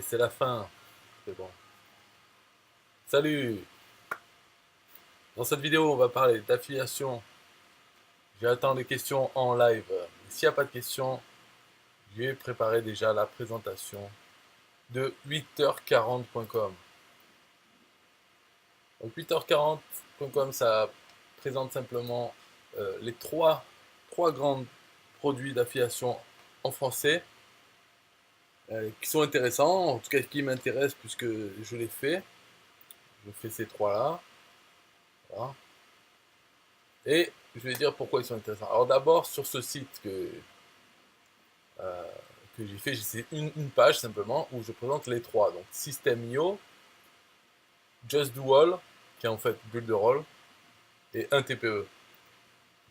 c'est la fin. C'est bon. Salut! Dans cette vidéo, on va parler d'affiliation. J'attends des questions en live. S'il n'y a pas de questions, j'ai préparé déjà la présentation de 8h40.com. Donc 8h40.com, ça présente simplement les trois grands produits d'affiliation en français qui sont intéressants, en tout cas qui m'intéressent puisque je les fais. Je fais ces trois-là. Voilà. Et je vais dire pourquoi ils sont intéressants. Alors d'abord, sur ce site euh, que j'ai fait, c'est une page simplement où je présente les trois. Donc System.io, Just Do All, qui est en fait bulle de rôle, et un TPE.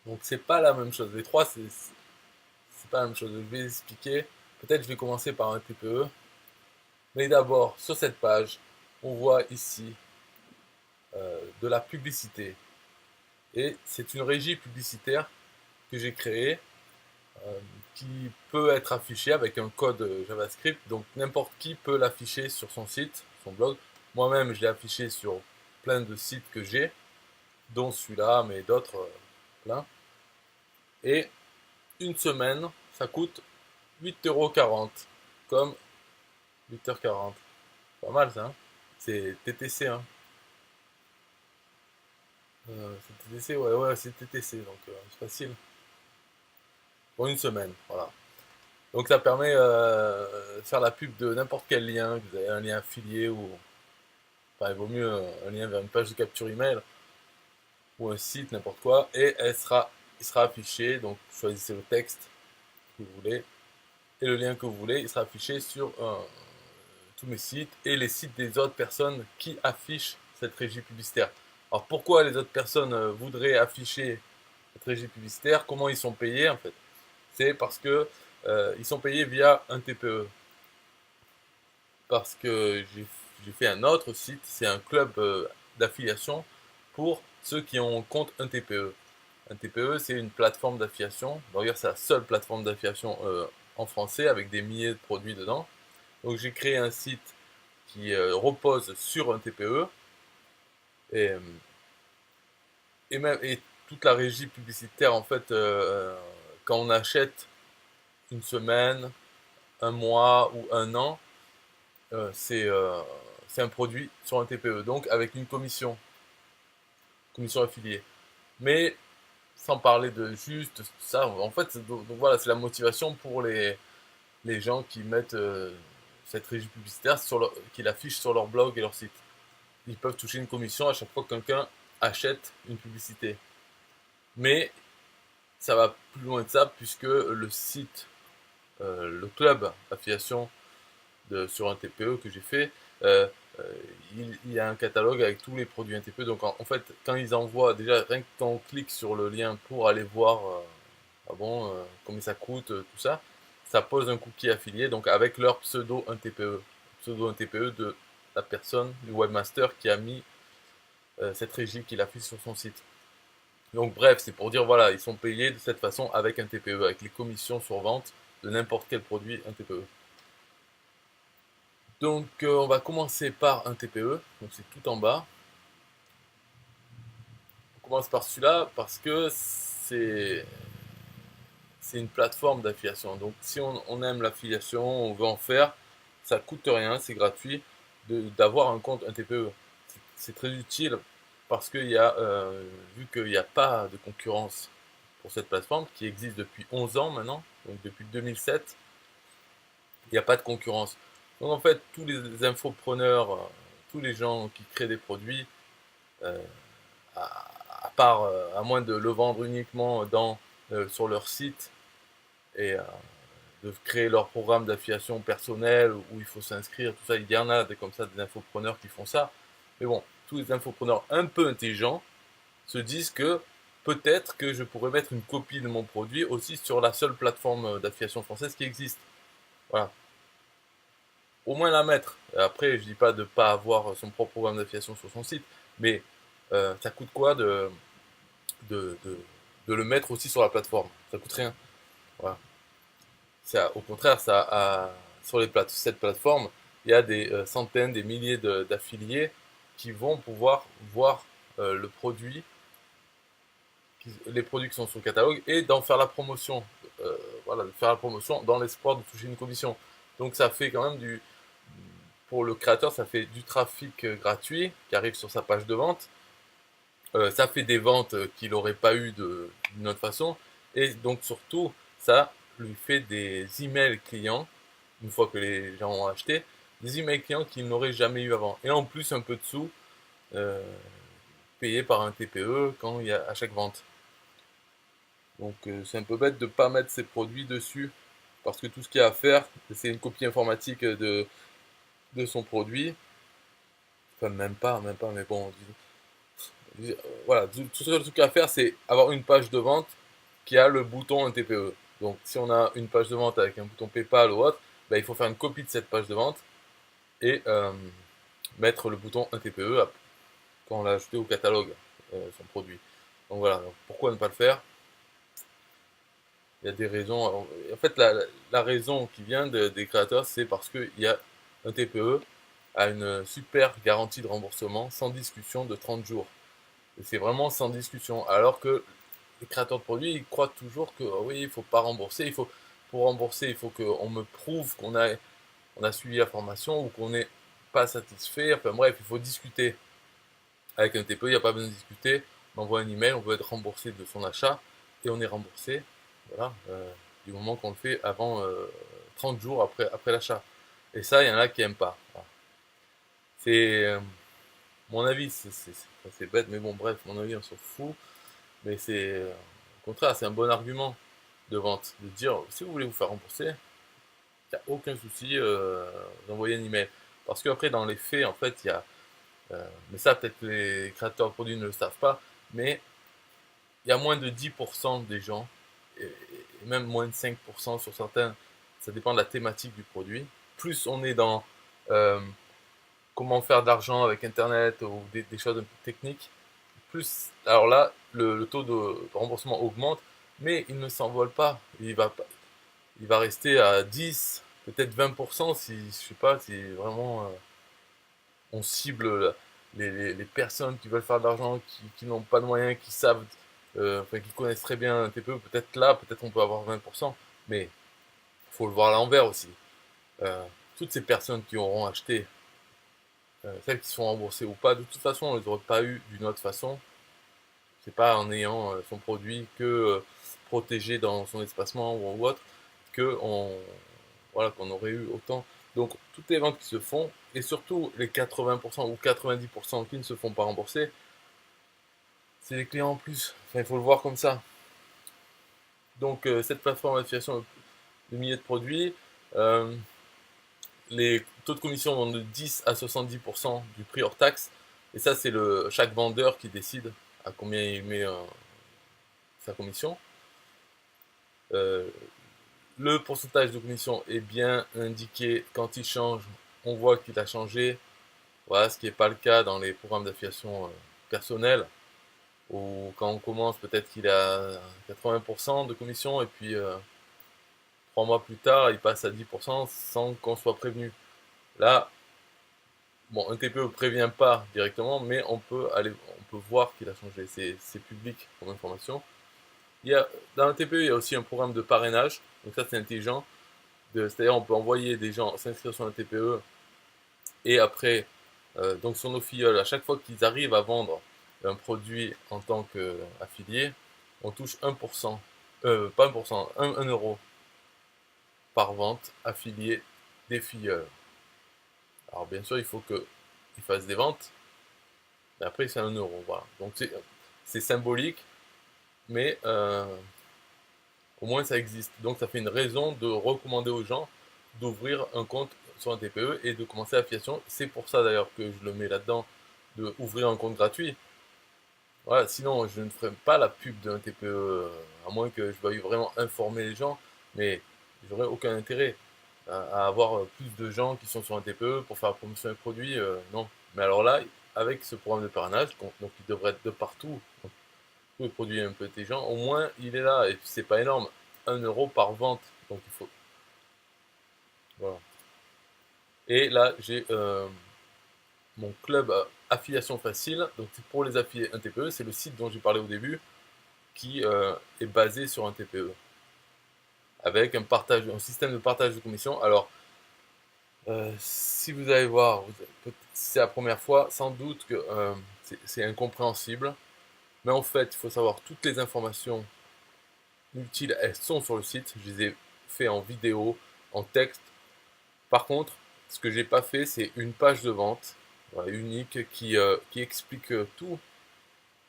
Donc c'est pas la même chose. Les trois, c'est pas la même chose. Je vais expliquer. Peut-être je vais commencer par un TPE. Mais d'abord, sur cette page, on voit ici de la publicité. Et c'est une régie publicitaire que j'ai créée qui peut être affiché avec un code JavaScript. Donc n'importe qui peut l'afficher sur son site, son blog. Moi-même, je l'ai affiché sur plein de sites que j'ai, dont celui-là, mais d'autres plein. Et une semaine, ça coûte 8,40 €, comme 8h40. Pas mal ça, hein. C'est TTC, hein. C'est TTC, ouais, c'est TTC, donc c'est facile. Pour une semaine, voilà. Donc ça permet de faire la pub de n'importe quel lien, que vous avez un lien affilié ou... Enfin, il vaut mieux un lien vers une page de capture email ou un site, n'importe quoi, et il sera affiché, donc choisissez le texte que vous voulez, et le lien que vous voulez, il sera affiché sur tous mes sites et les sites des autres personnes qui affichent cette régie publicitaire. Alors pourquoi les autres personnes voudraient afficher cette régie publicitaire? Comment ils sont payés en fait? C'est parce que ils sont payés via un TPE. Parce que j'ai fait un autre site, c'est un club d'affiliation pour ceux qui ont compte un TPE. Un TPE, c'est une plateforme d'affiliation. D'ailleurs, c'est la seule plateforme d'affiliation en français avec des milliers de produits dedans. Donc, j'ai créé un site qui repose sur un TPE et, et toute la régie publicitaire, en fait, quand on achète une semaine, un mois ou un an, euh, c'est euh, c'est un produit sur un TPE, donc avec une commission affiliée. Mais sans parler de juste ça, en fait, donc voilà, c'est la motivation pour les gens qui mettent cette régie publicitaire, qui l'affichent sur leur blog et leur site. Ils peuvent toucher une commission à chaque fois que quelqu'un achète une publicité. Mais ça va plus loin de ça, puisque le site, le club affiliation sur un TPE que j'ai fait, euh, euh, il y a un catalogue avec tous les produits un TPE. Donc en fait, quand ils envoient, déjà rien que quand on clique sur le lien pour aller voir ah bon, combien ça coûte, tout ça, ça pose un cookie affilié, donc avec leur pseudo un TPE. Pseudo un TPE de la personne, du webmaster qui a mis cette régie qu'il affiche sur son site. Donc bref, c'est pour dire, voilà, ils sont payés de cette façon avec un TPE, avec les commissions sur vente de n'importe quel produit un TPE. Donc on va commencer par un TPE, donc c'est tout en bas. On commence par celui-là parce que c'est une plateforme d'affiliation. Donc si on aime l'affiliation, on veut en faire, ça coûte rien, c'est gratuit d'avoir un compte un TPE. C'est très utile parce qu'il y a, vu qu'il n'y a pas de concurrence pour cette plateforme qui existe depuis 11 ans maintenant, donc depuis 2007, il n'y a pas de concurrence. Donc en fait, tous les infopreneurs, tous les gens qui créent des produits, euh, à part, à moins de le vendre uniquement sur leur site et de créer leur programme d'affiliation personnel où il faut s'inscrire, tout ça, il y en a comme ça des infopreneurs qui font ça. Mais bon, tous les infopreneurs un peu intelligents se disent que peut-être que je pourrais mettre une copie de mon produit aussi sur la seule plateforme d'affiliation française qui existe. Voilà. Au moins la mettre. Après, je dis pas de pas avoir son propre programme d'affiliation sur son site, mais ça coûte quoi de, de, de le mettre aussi sur la plateforme? Ça coûte rien. Voilà. Au contraire, sur cette plateforme, il y a des centaines, des milliers d'affiliés qui vont pouvoir voir le produit, les produits qui sont sur le catalogue et d'en faire la promotion. Voilà, de faire la promotion dans l'espoir de toucher une commission. Donc ça fait quand même pour le créateur, ça fait du trafic gratuit qui arrive sur sa page de vente. Ça fait des ventes qu'il n'aurait pas eu d'une autre façon. Et donc surtout, ça lui fait des emails clients, une fois que les gens ont acheté, des emails clients qu'il n'aurait jamais eu avant. Et en plus, un peu de sous euh, payés par un TPE quand il y a à chaque vente. Donc c'est un peu bête de ne pas mettre ses produits dessus, parce que tout ce qu'il y a à faire, c'est une copie informatique de son produit. Enfin, même pas, mais bon, voilà, tout ce qu'il y a à faire, c'est avoir une page de vente qui a le bouton un TPE. Donc si on a une page de vente avec un bouton PayPal ou autre, ben, il faut faire une copie de cette page de vente et mettre le bouton un TPE quand on l'a ajouté au catalogue, son produit. Donc voilà, donc pourquoi ne pas le faire? Il y a des raisons. En fait, la raison qui vient des créateurs, c'est parce qu'il y a un TPE a une super garantie de remboursement sans discussion de 30 jours. Et c'est vraiment sans discussion. Alors que les créateurs de produits, ils croient toujours que oui, il faut pas rembourser. Pour rembourser, il faut qu'on me prouve on a suivi la formation ou qu'on n'est pas satisfait. Enfin bref, il faut discuter. Avec un TPE, il n'y a pas besoin de discuter. On envoie un email, on veut être remboursé de son achat et on est remboursé. Voilà, du moment qu'on le fait avant 30 jours après l'achat. Et ça, il y en a qui n'aiment pas. Voilà. C'est mon avis, c'est bête, mais bon, bref, mon avis, on s'en fout. Mais c'est au contraire, c'est un bon argument de vente, de dire si vous voulez vous faire rembourser, il n'y a aucun souci d'envoyer un email. Parce qu'après, dans les faits, en fait, il y a. Mais ça, peut-être que les créateurs de produits ne le savent pas, mais il y a moins de 10% des gens, et même moins de 5% sur certains, ça dépend de la thématique du produit. Plus on est dans euh, comment faire de l'argent avec Internet ou des choses un peu techniques, plus, alors là, le taux de remboursement augmente, mais il ne s'envole pas. Il va rester à 10, peut-être 20% si, je sais pas, si vraiment on cible les personnes qui veulent faire de l'argent, qui n'ont pas de moyens, qui savent, enfin, qui connaissent très bien un TPE. Peut-être là, peut-être on peut avoir 20%, mais il faut le voir à l'envers aussi. Euh, Toutes ces personnes qui auront acheté, celles qui sont remboursées ou pas, de toute façon, on ne les aurait pas eu d'une autre façon. C'est pas en ayant son produit que protégé dans son espacement ou autre que voilà, qu'on aurait eu autant. Donc toutes les ventes qui se font, et surtout les 80% ou 90% qui ne se font pas rembourser, c'est les clients en plus. Enfin, il faut le voir comme ça. Donc cette plateforme d'affiliation de milliers de produits, euh, les taux de commission vont de 10 à 70% du prix hors taxe. Et ça, c'est chaque vendeur qui décide à combien il met sa commission. Euh, le pourcentage de commission est bien indiqué quand il change. On voit qu'il a changé. Voilà, ce qui n'est pas le cas dans les programmes d'affiliation personnels, où quand on commence, peut-être qu'il a 80% de commission, et puis 3 mois plus tard, il passe à 10% sans qu'on soit prévenu. Là, bon, un TPE ne prévient pas directement, mais on peut voir qu'il a changé. C'est public comme information. Dans un TPE, il y a aussi un programme de parrainage, donc ça c'est intelligent. C'est-à-dire on peut envoyer des gens s'inscrire sur un TPE et après, donc sur nos filleuls, à chaque fois qu'ils arrivent à vendre un produit en tant qu'affilié, on touche 1%, pas 1%, 1 euro par vente affilié des filleuls. Alors bien sûr, il faut qu'ils fassent des ventes, mais après c'est 1 euro. Voilà. Donc c'est symbolique, mais au moins ça existe. Donc ça fait une raison de recommander aux gens d'ouvrir un compte sur un TPE et de commencer l'affiliation. C'est pour ça d'ailleurs que je le mets là-dedans, de ouvrir un compte gratuit. Voilà, sinon je ne ferai pas la pub d'un TPE, à moins que je veuille vraiment informer les gens, mais j'aurais aucun intérêt à avoir plus de gens qui sont sur un TPE pour faire la promotion des produits, non. Mais alors là, avec ce programme de parrainage, donc il devrait être de partout, donc, tous les produits un peu intelligents, au moins il est là, et c'est pas énorme, 1 euro par vente, donc il faut, voilà. Et là, j'ai mon club affiliation facile. Donc c'est pour les affiliés, un TPE, c'est le site dont j'ai parlé au début qui est basé sur un TPE avec un système de partage de commission. Alors si vous allez voir, si c'est la première fois, sans doute que c'est incompréhensible. Mais en fait, il faut savoir toutes les informations utiles, elles sont sur le site. Je les ai fait en vidéo, en texte. Par contre, ce que j'ai pas fait, c'est une page de vente voilà, unique qui explique tous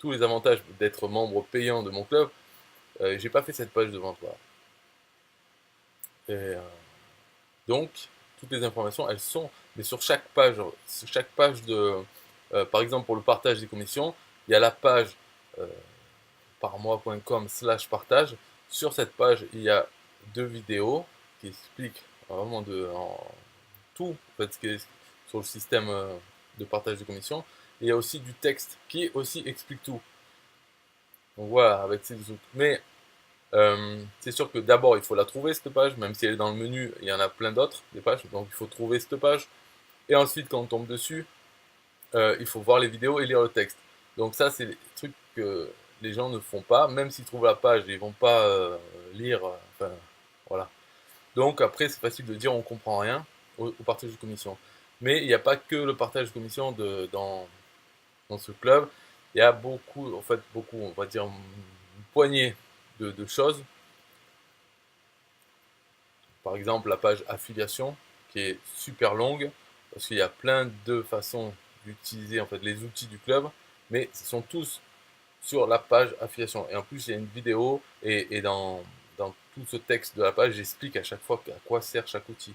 les avantages d'être membre payant de mon club. J'ai pas fait cette page de vente. Voilà. Et, donc, toutes les informations, elles sont, mais sur chaque page par exemple pour le partage des commissions, il y a la page euh, parmois.com/partage. Sur cette page, il y a 2 vidéos qui expliquent vraiment tout en fait, ce qui est sur le système de partage de commissions. Et il y a aussi du texte qui aussi explique tout. Donc voilà, avec ces autres. Mais c'est sûr que d'abord il faut la trouver cette page, même si elle est dans le menu, il y en a plein d'autres, des pages, donc il faut trouver cette page. Et ensuite, quand on tombe dessus, il faut voir les vidéos et lire le texte. Donc ça, c'est des trucs que les gens ne font pas, même s'ils trouvent la page, ils vont pas lire. Enfin, voilà. Donc après, c'est facile de dire on comprend rien au partage de commission. Mais il n'y a pas que le partage de commission dans ce club. Il y a beaucoup, en fait, beaucoup, on va dire une poignée de choses. Par exemple, la page affiliation, qui est super longue, parce qu'il y a plein de façons d'utiliser en fait les outils du club, mais ce sont tous sur la page affiliation. Et en plus, il y a une vidéo, et dans tout ce texte de la page, j'explique à chaque fois à quoi sert chaque outil.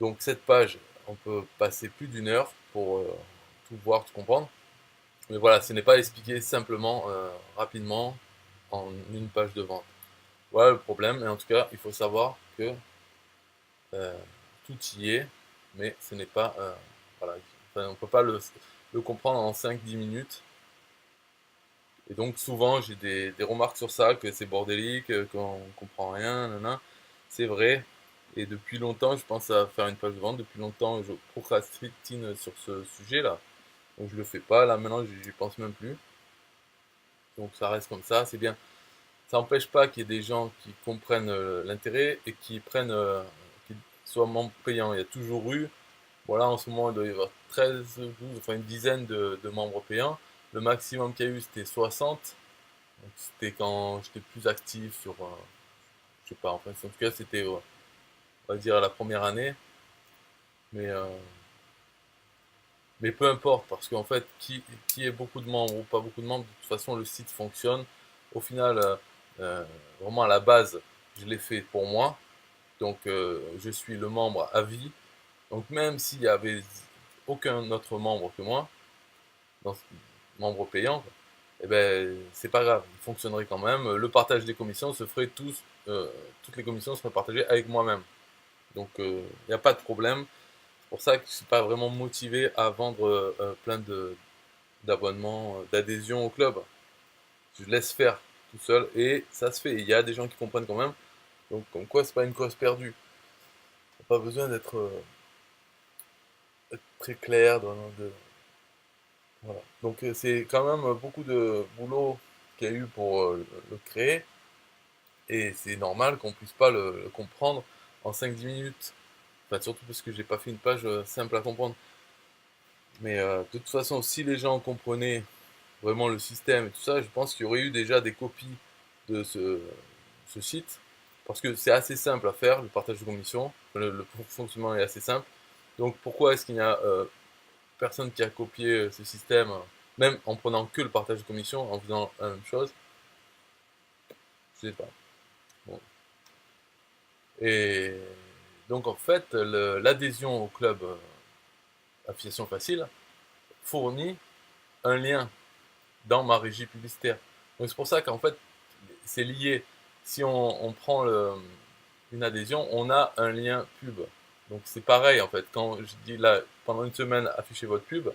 Donc cette page, on peut passer plus d'une heure pour tout voir, tout comprendre. Mais voilà, ce n'est pas expliqué simplement, rapidement, en une page de vente. Voilà le problème, et en tout cas, il faut savoir que euh, tout y est, mais ce n'est pas... voilà, enfin, on ne peut pas le comprendre en 5-10 minutes. Et donc souvent j'ai des remarques sur ça, que c'est bordélique, qu'on ne comprend rien, nanana. C'est vrai. Et depuis longtemps, je pense à faire une page de vente. Depuis longtemps, je procrastine sur ce sujet-là. Donc je le fais pas. Là maintenant, j'y pense même plus. Donc ça reste comme ça. C'est bien. Ça n'empêche pas qu'il y ait des gens qui comprennent l'intérêt et qui prennent, qui soient membres payants. Il y a toujours eu, voilà, en ce moment, il doit y avoir 13, 12, enfin une dizaine de membres payants. Le maximum qu'il y a eu, c'était 60. Donc, c'était quand j'étais plus actif sur, je sais pas, enfin, en tout cas, c'était, on va dire, la première année. Mais, euh, mais peu importe, parce qu'en fait, qui ait beaucoup de membres ou pas beaucoup de membres, de toute façon, le site fonctionne. Au final, vraiment à la base, je l'ai fait pour moi. Donc, je suis le membre à vie. Donc, même s'il y avait aucun autre membre que moi, dans ce membre payant, eh ben, c'est pas grave, il fonctionnerait quand même. Le partage des commissions se ferait toutes les commissions seraient partagées avec moi-même. Donc, il n'y a pas de problème. C'est pour ça que je ne suis pas vraiment motivé à vendre plein d'abonnements, d'adhésions au club. Je laisse faire tout seul et ça se fait. Il y a des gens qui comprennent quand même. Donc, comme quoi, c'est pas une cause perdue. Il n'y a pas besoin d'être très clair. Voilà. Donc, c'est quand même beaucoup de boulot qu'il y a eu pour le créer. Et c'est normal qu'on puisse pas le comprendre en 5-10 minutes. Enfin, surtout parce que j'ai pas fait une page simple à comprendre. Mais de toute façon, si les gens comprenaient vraiment le système et tout ça, je pense qu'il y aurait eu déjà des copies de ce site. Parce que c'est assez simple à faire, le partage de commission. Le fonctionnement est assez simple. Donc pourquoi est-ce qu'il n'y a personne qui a copié ce système, même en prenant que le partage de commission, en faisant la même chose? Je sais pas. Bon. Et donc en fait, l'adhésion au club affiliation facile fournit un lien dans ma régie publicitaire. Donc c'est pour ça qu'en fait, c'est lié. Si on prend une adhésion, on a un lien pub. Donc c'est pareil en fait. Quand je dis là, pendant une semaine, affichez votre pub,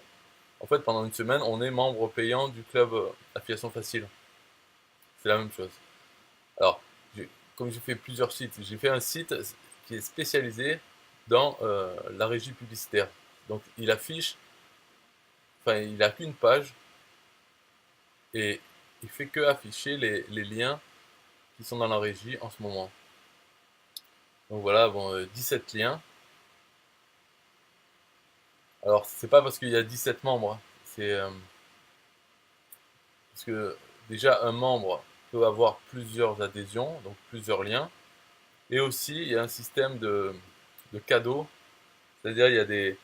en fait pendant une semaine, on est membre payant du club affiliation facile. C'est la même chose. Alors, comme j'ai fait plusieurs sites, j'ai fait un site qui est spécialisé dans la régie publicitaire. Donc il affiche, enfin il n'a qu'une page et il fait que afficher les liens qui sont dans la régie en ce moment. Donc voilà, bon, 17 liens. Alors c'est pas parce qu'il y a 17 membres, c'est parce que déjà un membre peut avoir plusieurs adhésions, donc plusieurs liens. Et aussi il y a un système de cadeaux, c'est-à-dire il y a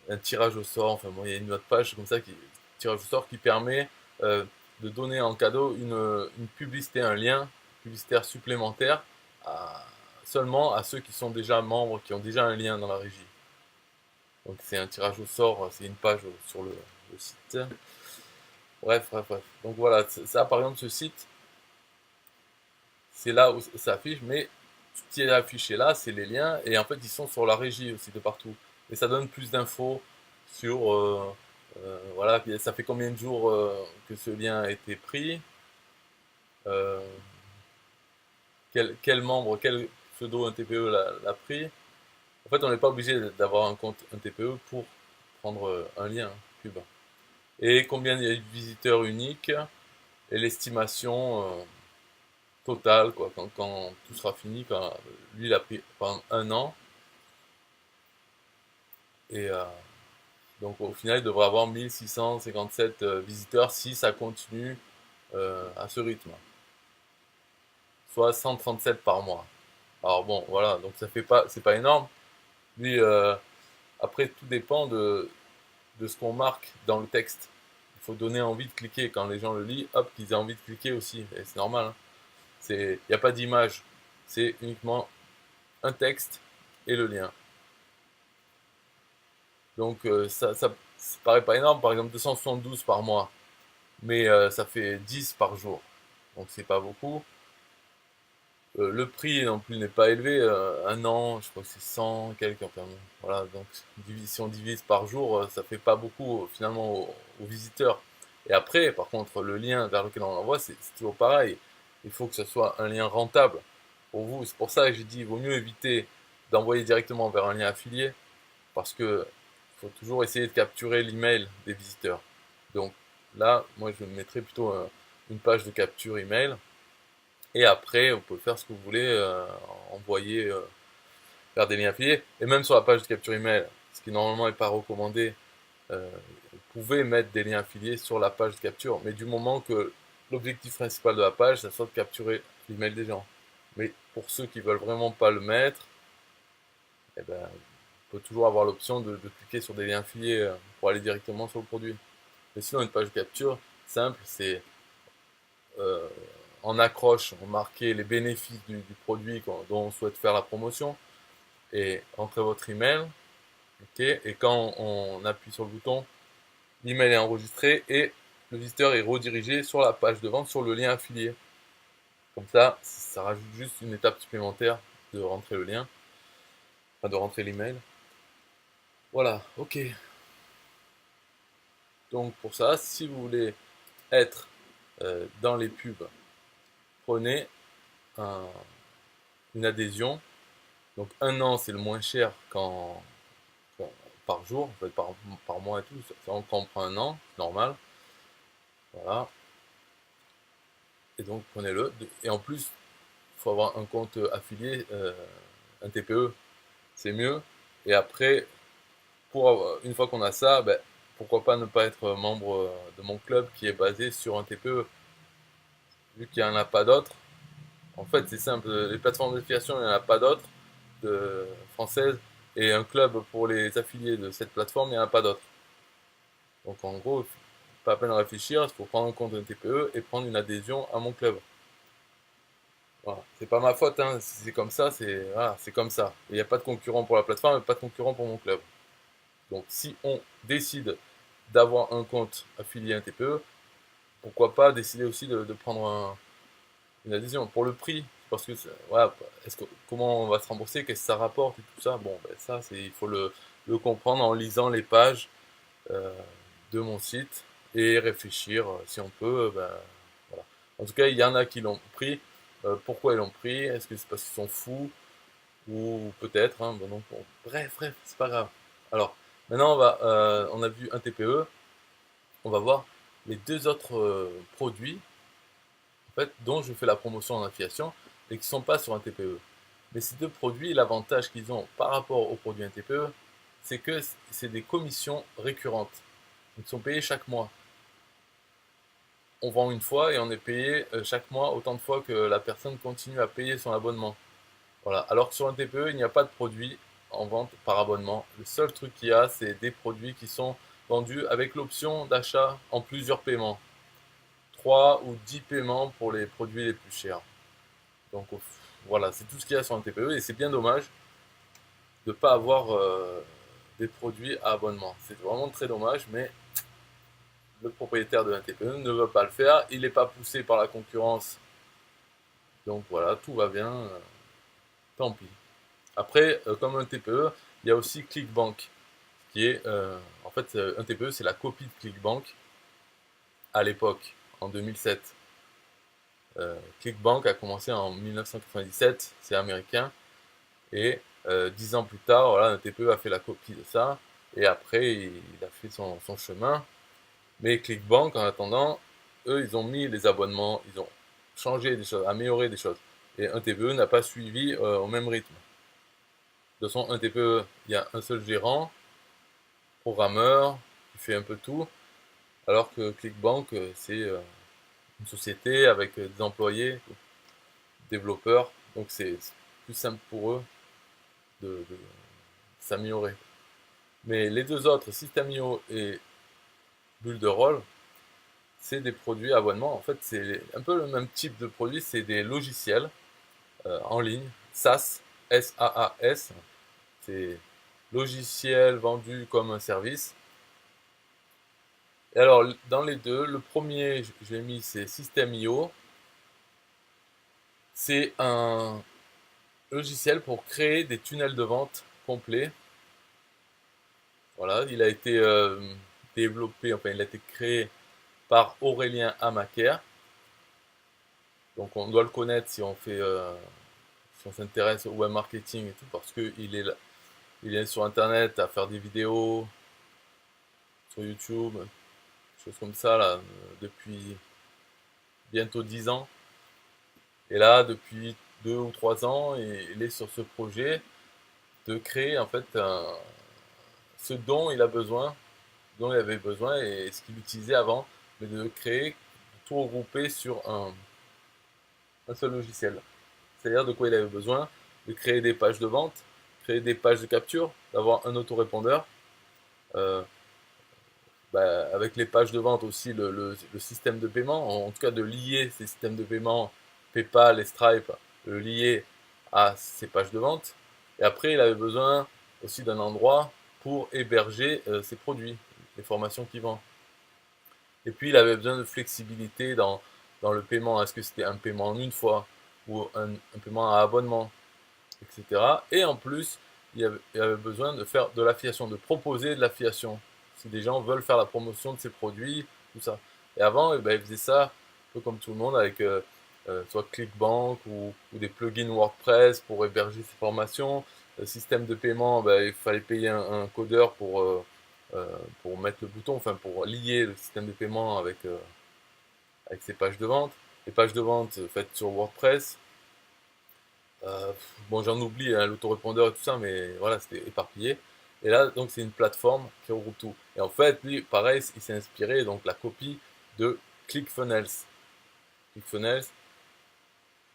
un tirage au sort, enfin bon, il y a une autre page comme ça qui tirage au sort qui permet de donner en cadeau une publicité, un lien publicitaire supplémentaire seulement à ceux qui sont déjà membres, qui ont déjà un lien dans la régie. Donc c'est un tirage au sort, c'est une page sur le site. Bref. Donc voilà, ça par exemple, ce site, c'est là où ça affiche, mais ce qui est affiché là, c'est les liens, et en fait ils sont sur la régie aussi de partout. Et ça donne plus d'infos sur, voilà, ça fait combien de jours que ce lien a été pris, euh, quel membre, quel pseudo un TPE l'a pris. En fait, on n'est pas obligé d'avoir un compte un TPE pour prendre un lien pub. Et combien il y a eu de visiteurs uniques, et l'estimation totale, quoi, quand tout sera fini, quand lui il a pris pendant un an, et donc au final il devrait avoir 1657 visiteurs si ça continue à ce rythme, soit 137 par mois. Alors bon, voilà, donc ça fait pas, c'est pas énorme. Lui, après tout dépend de ce qu'on marque dans le texte. Il faut donner envie de cliquer quand les gens le lisent, hop, qu'ils aient envie de cliquer aussi, et c'est normal, hein. Il n'y a pas d'image, c'est uniquement un texte et le lien. Donc ça paraît pas énorme, par exemple 272 par mois, mais ça fait 10 par jour, donc c'est pas beaucoup. Le prix non plus n'est pas élevé, un an, je crois que c'est 100 quelques, enfin, bon, voilà, donc si on divise par jour, ça fait pas beaucoup finalement aux visiteurs. Et après, par contre, le lien vers lequel on l'envoie, c'est toujours pareil. Il faut que ce soit un lien rentable pour vous. C'est pour ça que j'ai dit, il vaut mieux éviter d'envoyer directement vers un lien affilié, parce que il faut toujours essayer de capturer l'email des visiteurs. Donc là, moi, je mettrais plutôt une page de capture email. Et après, vous pouvez faire ce que vous voulez, envoyer vers des liens affiliés. Et même sur la page de capture email, ce qui normalement n'est pas recommandé, vous pouvez mettre des liens affiliés sur la page de capture. Mais du moment que l'objectif principal de la page, ça soit de capturer l'email des gens. Mais pour ceux qui veulent vraiment pas le mettre, eh ben, on peut toujours avoir l'option de cliquer sur des liens affiliés pour aller directement sur le produit. Mais sinon, une page de capture, simple, c'est euh, en accroche, on marquait les bénéfices du produit dont on souhaite faire la promotion et entrez votre email. Okay, et quand on appuie sur le bouton, l'email est enregistré et le visiteur est redirigé sur la page de vente, sur le lien affilié. Comme ça rajoute juste une étape supplémentaire de rentrer le lien, enfin de rentrer l'email. Voilà, ok. Donc pour ça, si vous voulez être dans les pubs, prenez une adhésion. Donc un an, c'est le moins cher par jour, en fait, par mois et tout. Quand on prend un an, c'est normal. Voilà. Et donc prenez-le. Et en plus, il faut avoir un compte affilié, un TPE, c'est mieux. Et après, une fois qu'on a ça, ben, pourquoi pas ne pas être membre de mon club qui est basé sur un TPE. Vu qu'il n'y en a pas d'autres, en fait c'est simple, les plateformes d'affiliation, il n'y en a pas d'autres françaises, et un club pour les affiliés de cette plateforme, il n'y en a pas d'autres. Donc en gros, pas à peine réfléchir, il faut prendre en compte un TPE et prendre une adhésion à mon club. Voilà. C'est pas ma faute, hein. Si c'est comme ça, voilà, c'est comme ça. Il n'y a pas de concurrent pour la plateforme et pas de concurrent pour mon club. Donc si on décide d'avoir un compte affilié à un TPE, pourquoi pas décider aussi de prendre une adhésion pour le prix, parce que voilà, comment on va se rembourser, qu'est-ce que ça rapporte et tout ça. Bon, ben ça, il faut le comprendre en lisant les pages euh, de mon site et réfléchir si on peut. Ben, voilà. En tout cas, il y en a qui l'ont pris. Pourquoi ils l'ont pris? Est-ce que c'est parce qu'ils sont fous? ou peut-être, hein, bon, bref, c'est pas grave. Alors, maintenant on a vu un TPE, on va voir les deux autres produits en fait, dont je fais la promotion en affiliation et qui ne sont pas sur un TPE. Mais ces deux produits, l'avantage qu'ils ont par rapport aux produits un TPE, c'est que c'est des commissions récurrentes. Ils sont payés chaque mois. On vend une fois et on est payé chaque mois autant de fois que la personne continue à payer son abonnement. Voilà. Alors que sur un TPE, il n'y a pas de produit en vente par abonnement. Le seul truc qu'il y a, c'est des produits qui sont vendus avec l'option d'achat en plusieurs paiements. 3 ou 10 paiements pour les produits les plus chers. Donc voilà, c'est tout ce qu'il y a sur un TPE et c'est bien dommage de ne pas avoir des produits à abonnement. C'est vraiment très dommage, mais le propriétaire de un TPE ne veut pas le faire. Il n'est pas poussé par la concurrence. Donc voilà, tout va bien. Tant pis. Après, comme un TPE, il y a aussi ClickBank, qui est en fait un TPE, c'est la copie de ClickBank à l'époque, en 2007. ClickBank a commencé en 1997, c'est américain, et 10 ans plus tard, voilà, un TPE a fait la copie de ça, et après il a fait son chemin. Mais ClickBank, en attendant, eux, ils ont mis les abonnements, ils ont changé des choses, amélioré des choses. Et un TPE n'a pas suivi au même rythme. De toute façon, un TPE, il y a un seul gérant, programmeur, qui fait un peu tout, alors que ClickBank, c'est une société avec des employés, développeurs, donc c'est plus simple pour eux de s'améliorer. Mais les deux autres, System.io et Builderall, c'est des produits à abonnement. En fait, c'est un peu le même type de produit, c'est des logiciels en ligne, SaaS, S-A-A-S, c'est logiciel vendu comme un service. Et alors, dans les deux, le premier, je l'ai mis, c'est System.io. C'est un logiciel pour créer des tunnels de vente complets. Voilà, il a été développé, enfin, il a été créé par Aurélien Amaker. Donc, on doit le connaître si on fait, si on s'intéresse au web marketing et tout, parce il est sur Internet à faire des vidéos sur YouTube, des choses comme ça, là, depuis bientôt 10 ans. Et là, depuis 2 ou 3 ans, il est sur ce projet de créer en fait ce dont il a besoin, dont il avait besoin et ce qu'il utilisait avant, mais de créer, tout regrouper sur un seul logiciel. C'est-à-dire de quoi il avait besoin, de créer des pages de vente, créer des pages de capture, d'avoir un autorépondeur, euh, avec les pages de vente aussi le système de paiement, en tout cas de lier ces systèmes de paiement, PayPal et Stripe, le lier à ces pages de vente. Et après, il avait besoin aussi d'un endroit pour héberger ses produits, les formations qu'il vend. Et puis, il avait besoin de flexibilité dans le paiement. Est-ce que c'était un paiement en une fois ou un paiement à abonnement, etc. Et en plus, il avait besoin de faire de l'affiliation, de proposer de l'affiliation. Si des gens veulent faire la promotion de ses produits, tout ça. Et avant, eh ben, il faisait ça un peu comme tout le monde avec soit ClickBank ou des plugins WordPress pour héberger ses formations. Le système de paiement, ben, il fallait payer un codeur euh, pour mettre le bouton, enfin pour lier le système de paiement avec ses pages de vente. Les pages de vente faites sur WordPress, bon, j'en oublie, hein, l'autorépondeur et tout ça, mais voilà, c'était éparpillé. Et là, donc, c'est une plateforme qui regroupe tout. Et en fait, lui, pareil, il s'est inspiré, donc, la copie de ClickFunnels. ClickFunnels,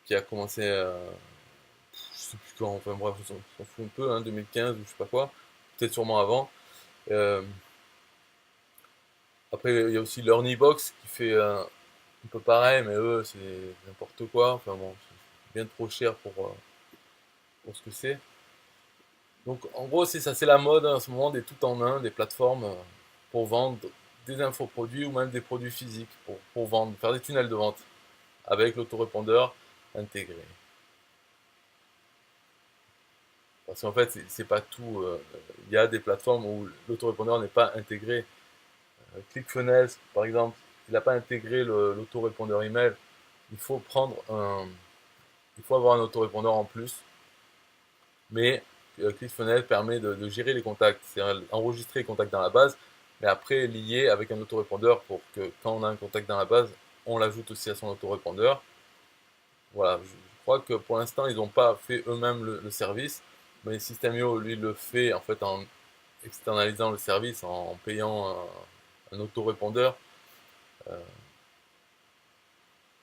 qui a commencé, je sais plus quand, enfin bref, on s'en fout un peu, hein, 2015 ou je sais pas quoi, peut-être sûrement avant. Euh, Après, il y a aussi LearnyBox qui fait un peu pareil, mais eux, c'est n'importe quoi. Enfin bon, c'est bien trop cher pour ce que c'est. Donc en gros, c'est ça, c'est la mode en ce moment des tout en un, des plateformes pour vendre des infoproduits ou même des produits physiques pour vendre, faire des tunnels de vente avec l'autorépondeur intégré. Parce qu'en fait, c'est pas tout. Il y a des plateformes où l'autorépondeur n'est pas intégré. ClickFunnels, par exemple, il n'a pas intégré l'autorépondeur email. Il faut prendre il faut avoir un autorépondeur en plus. mais ClickFunnels permet de gérer les contacts, c'est enregistrer les contacts dans la base, mais après lier avec un autorépondeur pour que quand on a un contact dans la base, on l'ajoute aussi à son autorépondeur. Voilà, je crois que pour l'instant, ils n'ont pas fait eux-mêmes le service, mais System.io, lui, le fait en fait en externalisant le service, en payant un autorépondeur. En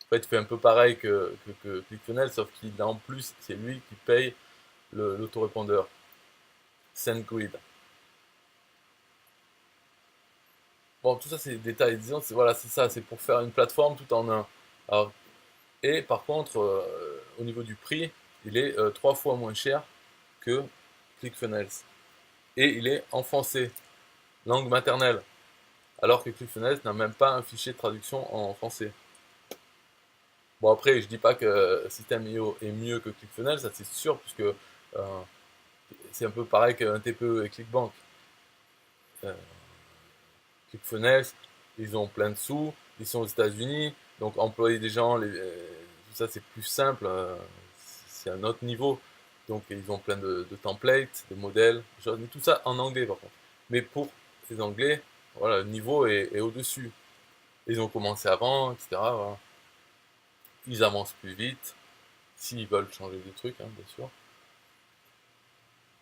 fait, il fait un peu pareil que ClickFunnels, sauf qu'il a en plus, c'est lui qui paye l'autorépondeur. SendGrid. Bon, tout ça, c'est des détails. Disons, c'est voilà, c'est ça, c'est pour faire une plateforme tout en un. Alors, et par contre, au niveau du prix, il est 3 fois moins cher que ClickFunnels. Et il est en français, langue maternelle. Alors que ClickFunnels n'a même pas un fichier de traduction en français. Bon, après, je dis pas que System.io est mieux que ClickFunnels, ça c'est sûr, puisque c'est un peu pareil qu'un TPE et ClickBank. Euh, ClickFunnels, ils ont plein de sous, ils sont aux États-Unis, donc employer des gens, tout ça c'est plus simple, c'est un autre niveau. Donc ils ont plein de templates, de modèles, mais tout ça en anglais par contre. Mais pour les Anglais, voilà, le niveau est au-dessus. Ils ont commencé avant, etc. Voilà. Ils avancent plus vite, s'ils veulent changer des trucs, hein, bien sûr.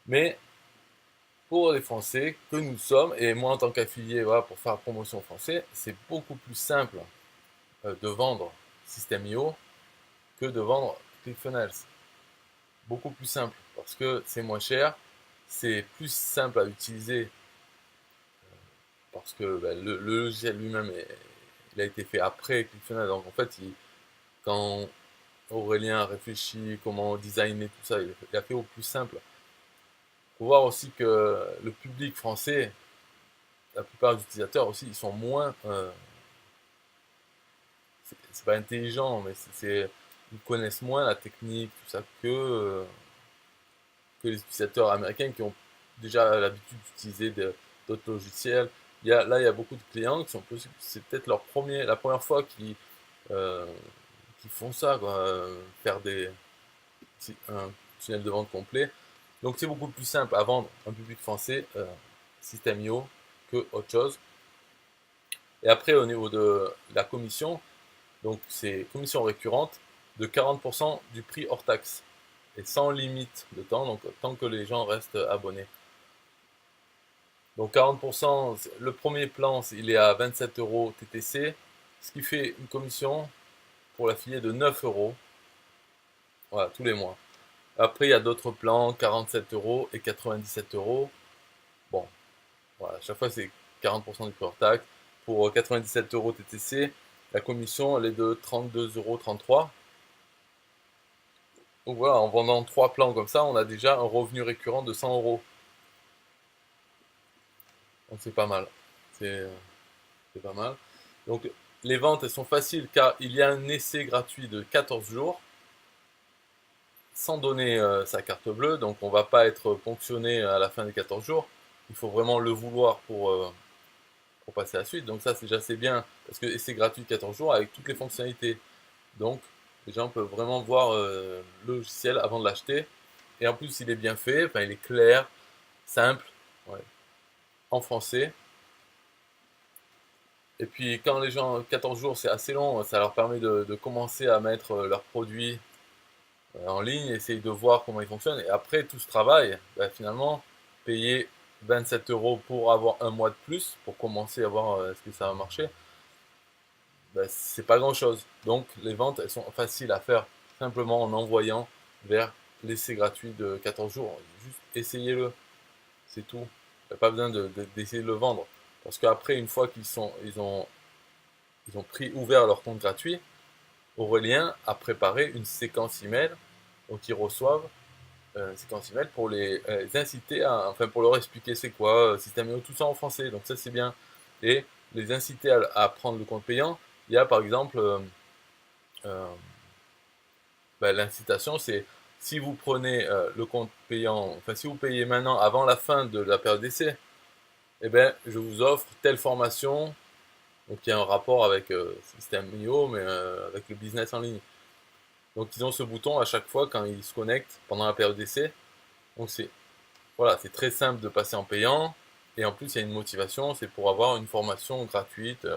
Mais pour les Français que nous sommes, et moi en tant qu'affilié, voilà, pour faire la promotion français, c'est beaucoup plus simple de vendre System.io que de vendre ClickFunnels. Beaucoup plus simple parce que c'est moins cher, c'est plus simple à utiliser parce que ben, le logiciel lui-même il a été fait après ClickFunnels. Donc en fait, quand Aurélien a réfléchi comment designer tout ça, il a fait au plus simple. Il faut voir aussi que le public français, la plupart des utilisateurs aussi, ils sont moins. C'est pas intelligent, mais ils connaissent moins la technique, tout ça, que les utilisateurs américains qui ont déjà l'habitude d'utiliser d'autres logiciels. Là, il y a beaucoup de clients qui sont c'est peut-être la première fois euh, qui font ça, quoi, faire un tunnel de vente complet. Donc c'est beaucoup plus simple à vendre un public français System.io que autre chose. Et après, au niveau de la commission, donc c'est commission récurrente de 40% du prix hors taxe et sans limite de temps, donc tant que les gens restent abonnés. Donc 40%, le premier plan, il est à 27 euros TTC, ce qui fait une commission pour l'affilié de 9 euros, voilà, tous les mois. Après, il y a d'autres plans, 47 euros et 97 euros. Bon, voilà, à chaque fois c'est 40% du prix hors taxe. Pour 97 euros TTC, la commission elle est de 32,33 euros. Donc voilà, en vendant 3 plans comme ça, on a déjà un revenu récurrent de 100 euros. Donc c'est pas mal. C'est c'est pas mal. Donc les ventes elles sont faciles car il y a un essai gratuit de 14 jours sans donner sa carte bleue. Donc on va pas être ponctionné à la fin des 14 jours. Il faut vraiment le vouloir pour passer à la suite. Donc ça c'est déjà assez bien parce que essai gratuit de 14 jours avec toutes les fonctionnalités. Donc les gens peuvent vraiment voir le logiciel avant de l'acheter. Et en plus il est bien fait, enfin, il est clair, simple, ouais, en français. Et puis quand les gens, 14 jours c'est assez long, ça leur permet de commencer à mettre leurs produits en ligne, essayer de voir comment ils fonctionnent. Et après tout ce travail, bah, finalement, payer 27 euros pour avoir un mois de plus, pour commencer à voir est-ce que ça va marcher, bah, c'est pas grand-chose. Donc les ventes, elles sont faciles à faire simplement en envoyant vers l'essai gratuit de 14 jours. Juste essayez-le, c'est tout. Il n'y a pas besoin d'essayer de le vendre. Parce qu'après, une fois ils ont ouvert leur compte gratuit, Aurélien a préparé une séquence email, donc ils reçoivent une séquence email pour les inciter enfin pour leur expliquer c'est quoi, System.io, tout ça en français, donc ça c'est bien. Et les inciter à prendre le compte payant. Il y a par exemple euh, l'incitation, c'est si vous prenez le compte payant, enfin si vous payez maintenant avant la fin de la période d'essai, eh ben je vous offre telle formation, donc il y a un rapport avec System.io, mais avec le business en ligne. Donc ils ont ce bouton à chaque fois quand ils se connectent pendant la période d'essai. Donc voilà, c'est très simple de passer en payant. Et en plus, il y a une motivation, c'est pour avoir une formation gratuite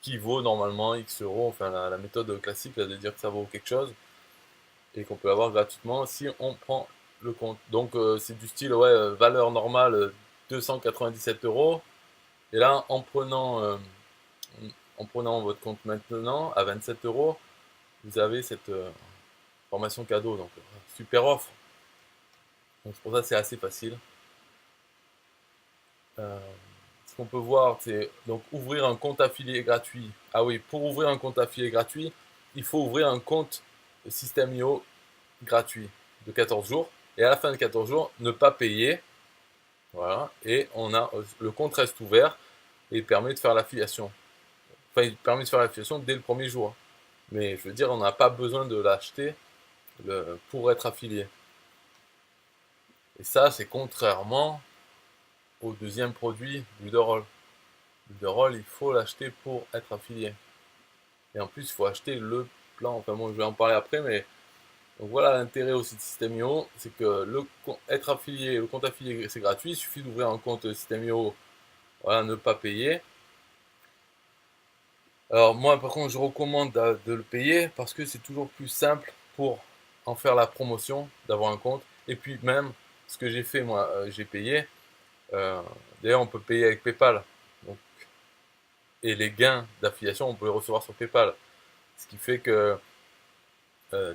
qui vaut normalement X euros. Enfin, la méthode classique là, de dire que ça vaut quelque chose et qu'on peut avoir gratuitement si on prend le compte. Donc, c'est du style, ouais, valeur normale 297 euros. Et là, en prenant votre compte maintenant à 27 euros, vous avez cette formation cadeau. Donc, super offre. Donc, c'est pour ça que c'est assez facile. Euh, Ce qu'on peut voir, c'est donc ouvrir un compte affilié gratuit. Ah oui, pour ouvrir un compte affilié gratuit, il faut ouvrir un compte System.io gratuit de 14 jours. Et à la fin de 14 jours, ne pas payer. Voilà. Et le compte reste ouvert et il permet de faire l'affiliation. Enfin, il permet de faire l'affiliation dès le premier jour. Mais je veux dire, on n'a pas besoin de l'acheter pour être affilié. Et ça, c'est contrairement au deuxième produit, Builderall. Builderall, il faut l'acheter pour être affilié. Et en plus, il faut acheter le plan. Enfin bon, je vais en parler après, mais donc voilà l'intérêt aussi de System.io, c'est que être affilié, le compte affilié, c'est gratuit. Il suffit d'ouvrir un compte System.io, voilà, ne pas payer. Alors moi, par contre, je recommande de le payer parce que c'est toujours plus simple pour en faire la promotion, d'avoir un compte. Et puis même, ce que j'ai fait, moi, j'ai payé. Euh, D'ailleurs, on peut payer avec PayPal. Donc, et les gains d'affiliation, on peut les recevoir sur PayPal. Ce qui fait que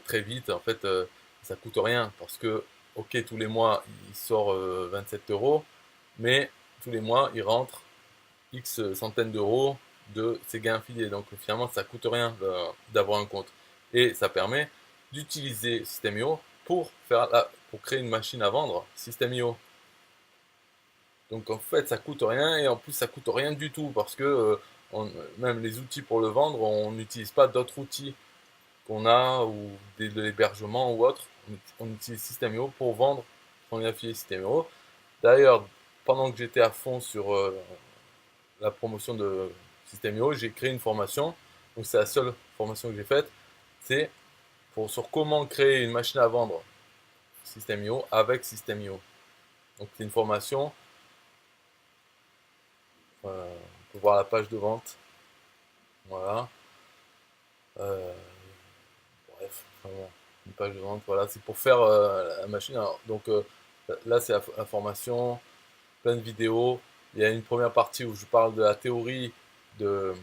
très vite, en fait, ça coûte rien parce que, ok, tous les mois, il sort 27 euros, mais tous les mois, il rentre X centaines d'euros de ses gains affiliés. Donc finalement, ça coûte rien d'avoir un compte. Et ça permet d'utiliser System.io pour créer une machine à vendre System.io. Donc en fait, ça coûte rien et en plus, ça coûte rien du tout parce que même les outils pour le vendre, on n'utilise pas d'autres outils qu'on a ou de l'hébergement ou autre. On utilise System.io pour vendre son affilié System.io. D'ailleurs, pendant que j'étais à fond sur la promotion de System.io, j'ai créé une formation. Donc c'est la seule formation que j'ai faite. C'est sur comment créer une machine à vendre System.io avec System.io. Donc c'est une formation. On peut voir la page de vente. Voilà. Euh, Bref, vraiment, une page de vente. Voilà, c'est pour faire la machine. Alors, donc là, c'est la formation, plein de vidéos. Il y a une première partie où je parle de la théorie de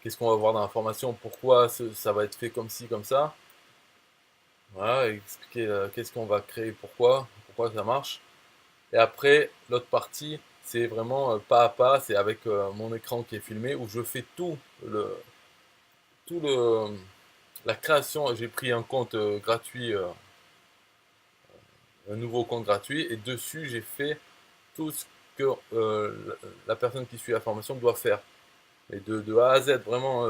qu'est-ce qu'on va voir dans la formation, pourquoi ça va être fait comme ci, comme ça. Voilà, expliquer qu'est-ce qu'on va créer, pourquoi ça marche. Et après, l'autre partie, c'est vraiment pas à pas, c'est avec mon écran qui est filmé où je fais le, tout le, la création. J'ai pris un compte gratuit, un nouveau compte gratuit, et dessus, j'ai fait tout ce que la personne qui suit la formation doit faire. Et de A à Z, vraiment,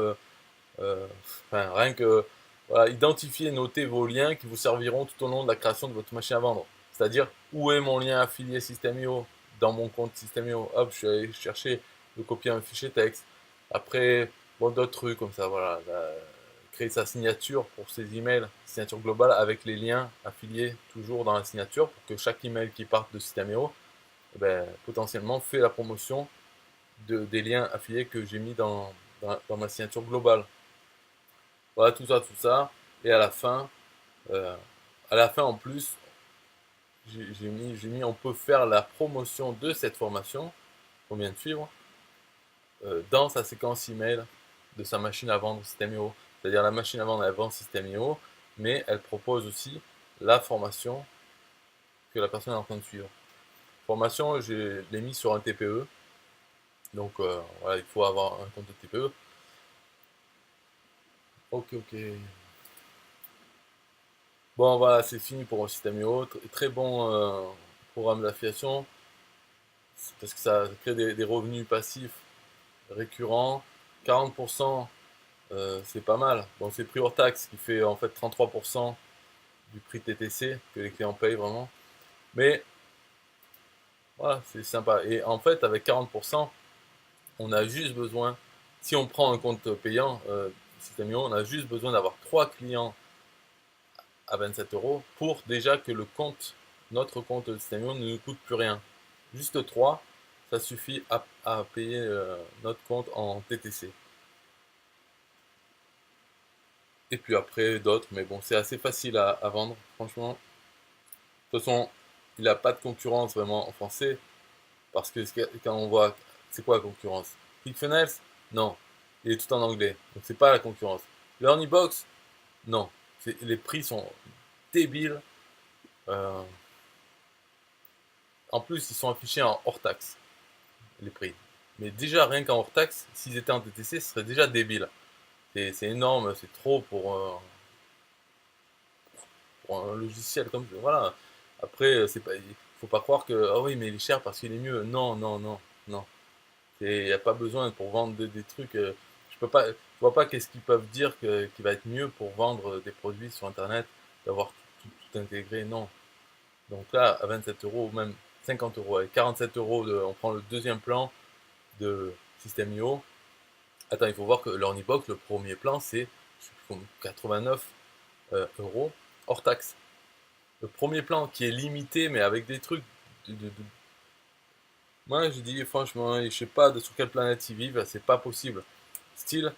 enfin, rien que voilà, identifier, noter vos liens qui vous serviront tout au long de la création de votre machine à vendre. C'est-à-dire, où est mon lien affilié System.io dans mon compte System.io. Hop, je suis allé chercher, de copier un fichier texte. Après, bon, d'autres trucs comme ça, voilà. Créer sa signature pour ses emails, signature globale avec les liens affiliés toujours dans la signature pour que chaque email qui parte de System.io, eh ben, potentiellement fait la promotion des liens affiliés que j'ai mis dans ma signature globale. Voilà, tout ça, tout ça. Et euh, à la fin en plus, on peut faire la promotion de cette formation qu'on vient de suivre dans sa séquence email de sa machine à vendre System.io. C'est-à-dire la machine à vendre, elle vend System.io, mais elle propose aussi la formation que la personne est en train de suivre. Formation, je l'ai mis sur un TPE. Donc voilà, il faut avoir un compte de TPE. Ok, ok. Bon, voilà, c'est fini pour System.io. Très bon programme d'affiliation parce que ça crée des revenus passifs récurrents. 40%, c'est pas mal. Bon, c'est prix hors taxe qui fait en fait 33% du prix TTC que les clients payent vraiment. Mais voilà, c'est sympa. Et en fait, avec 40%, on a juste besoin, si on prend un compte payant, System.io, on a juste besoin d'avoir 3 clients à 27 euros pour déjà que le compte notre compte System.io ne nous coûte plus rien. Juste 3, ça suffit à payer notre compte en TTC. Et puis après d'autres, mais bon, c'est assez facile à vendre, franchement. De toute façon, il n'a pas de concurrence vraiment en français, parce que quand on voit, c'est quoi la concurrence? ClickFunnels? Non, il est tout en anglais, donc c'est pas la concurrence. LearnyBox? Non, les prix sont débiles. Euh, en plus, ils sont affichés en hors taxe, les prix. Mais déjà, rien qu'en hors taxe, s'ils étaient en TTC, ce serait déjà débile. C'est énorme, c'est trop pour un logiciel comme ça. Voilà. Après, c'est pas, il faut pas croire que ah oui, mais il est cher parce qu'il est mieux. Non, non, non, non. Il n'y a pas besoin pour vendre des trucs. Je vois pas qu'est-ce qu'ils peuvent dire qui va être mieux pour vendre des produits sur Internet, d'avoir tout intégré. Non. Donc là, à 27 euros, ou même 50 euros, avec 47 euros, on prend le deuxième plan de System.io. Attends, il faut voir que l'Ornibox, le premier plan, c'est 89 euros hors taxe. Le premier plan qui est limité, mais avec des trucs moi, je dis franchement, je sais pas sur quelle planète ils vivent, c'est pas possible. Style,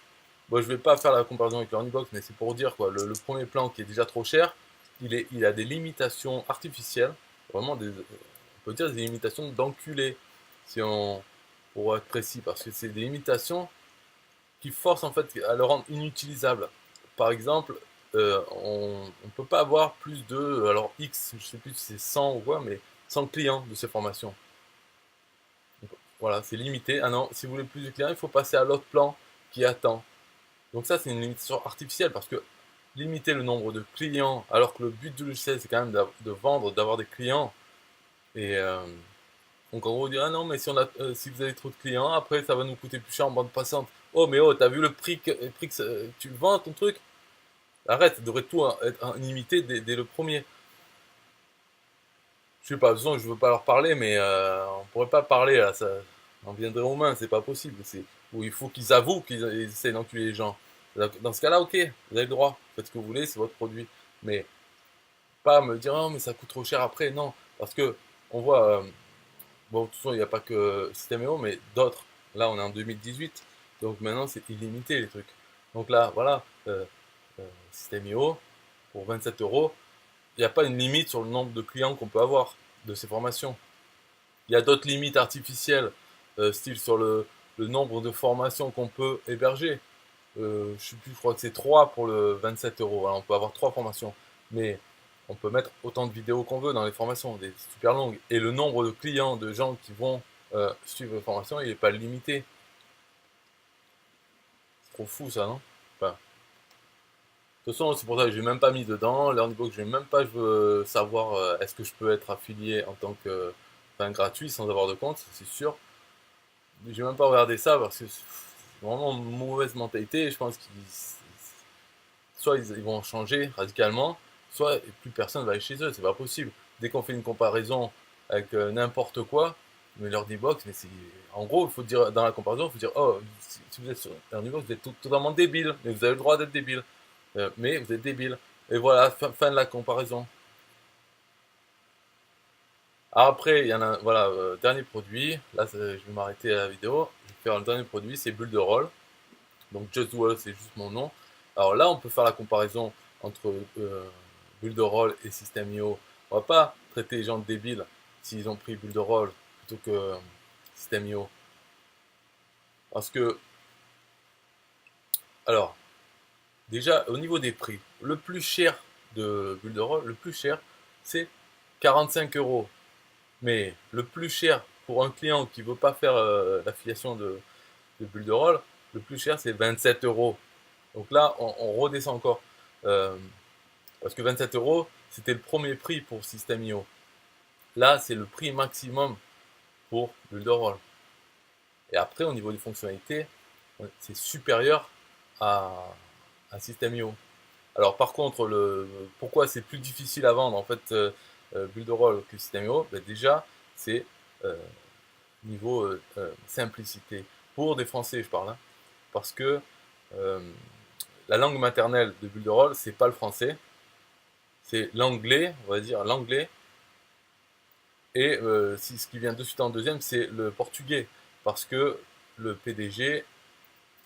bon, je vais pas faire la comparaison avec l'Ornibox, mais c'est pour dire quoi, le premier plan qui est déjà trop cher, il a des limitations artificielles, vraiment on peut dire des limitations d'enculé, si on, pour être précis, parce que c'est des limitations qui forcent en fait à le rendre inutilisable. Par exemple, on peut pas avoir plus de, alors X, je sais plus si c'est 100 ou quoi, mais 100 clients de ces formations. Donc, voilà, c'est limité. Ah non, si vous voulez plus de clients, il faut passer à l'autre plan qui attend. Donc ça, c'est une limitation artificielle parce que limiter le nombre de clients, alors que le but du logiciel, c'est quand même de vendre, d'avoir des clients. Et donc en gros, on dit, ah non, mais si vous avez trop de clients, après, ça va nous coûter plus cher en bande passante. Oh, mais oh, t'as vu le prix que tu vends ton truc? Arrête, ça devrait tout être limité dès le premier. Je sais pas, de toute façon, je veux pas leur parler, mais on pourrait pas parler là, ça en viendrait aux mains, c'est pas possible. Où il faut qu'ils avouent qu'ils essaient d'enculer les gens. Dans ce cas-là, ok, vous avez le droit, faites ce que vous voulez, c'est votre produit. Mais pas me dire, oh, mais ça coûte trop cher après, non. Parce que on voit, bon, de toute façon, il n'y a pas que System.io, mais d'autres. Là, on est en 2018, donc maintenant, c'est illimité les trucs. Donc là, voilà, System.io, pour 27 euros, il n'y a pas une limite sur le nombre de clients qu'on peut avoir de ces formations. Il y a d'autres limites artificielles, style sur le nombre de formations qu'on peut héberger. Je sais plus, je crois que c'est 3 pour le 27 euros. Alors, on peut avoir 3 formations, mais on peut mettre autant de vidéos qu'on veut dans les formations, des super longues. Et le nombre de clients, de gens qui vont suivre les formations, il n'est pas limité. C'est trop fou ça, non? Enfin, de toute façon, c'est pour ça que je n'ai même pas mis dedans. Learnybox, je vais même pas, je veux savoir est-ce que je peux être affilié en tant que enfin, gratuit sans avoir de compte, c'est sûr. J'ai même pas regardé ça parce que c'est vraiment une mauvaise mentalité. Et je pense qu'ils soit ils vont changer radicalement, soit plus personne va aller chez eux. C'est pas possible. Dès qu'on fait une comparaison avec n'importe quoi, mais l'Ornibox, mais c'est en gros, il faut dire dans la comparaison, il faut dire oh si vous êtes sur l'Ornibox, vous êtes totalement débile, mais vous avez le droit d'être débile. Mais vous êtes débile. Et voilà, fin de la comparaison. Après, il y en a, voilà, dernier produit. Là, je vais m'arrêter à la vidéo. Je vais faire le dernier produit, c'est Bulle de Roll. Donc, Just Wall, c'est juste mon nom. Alors là, on peut faire la comparaison entre Bulle de Roll et System.io. On va pas traiter les gens de débiles s'ils ont pris Bulle de Roll plutôt que System.io. Parce que, alors, déjà, au niveau des prix, le plus cher de Bulle de Roll, le plus cher, c'est 45 euros. Mais le plus cher pour un client qui veut pas faire l'affiliation de Bulle de Roll, le plus cher c'est 27 euros. Donc là, on redescend encore. Euh, parce que 27 euros, c'était le premier prix pour System.io. Là, c'est le prix maximum pour Bulle de Roll. Et après, au niveau des fonctionnalités, c'est supérieur à, à System.io. Alors par contre, pourquoi c'est plus difficile à vendre en fait Bulle de Roll que System.io? Ben, déjà, c'est euh, niveau simplicité. Pour des Français, je parle, hein, parce que euh, la langue maternelle de Bulle de Roll, c'est pas le français, c'est l'anglais, on va dire l'anglais, Et ce qui vient de suite en deuxième, c'est le portugais. Parce que le PDG,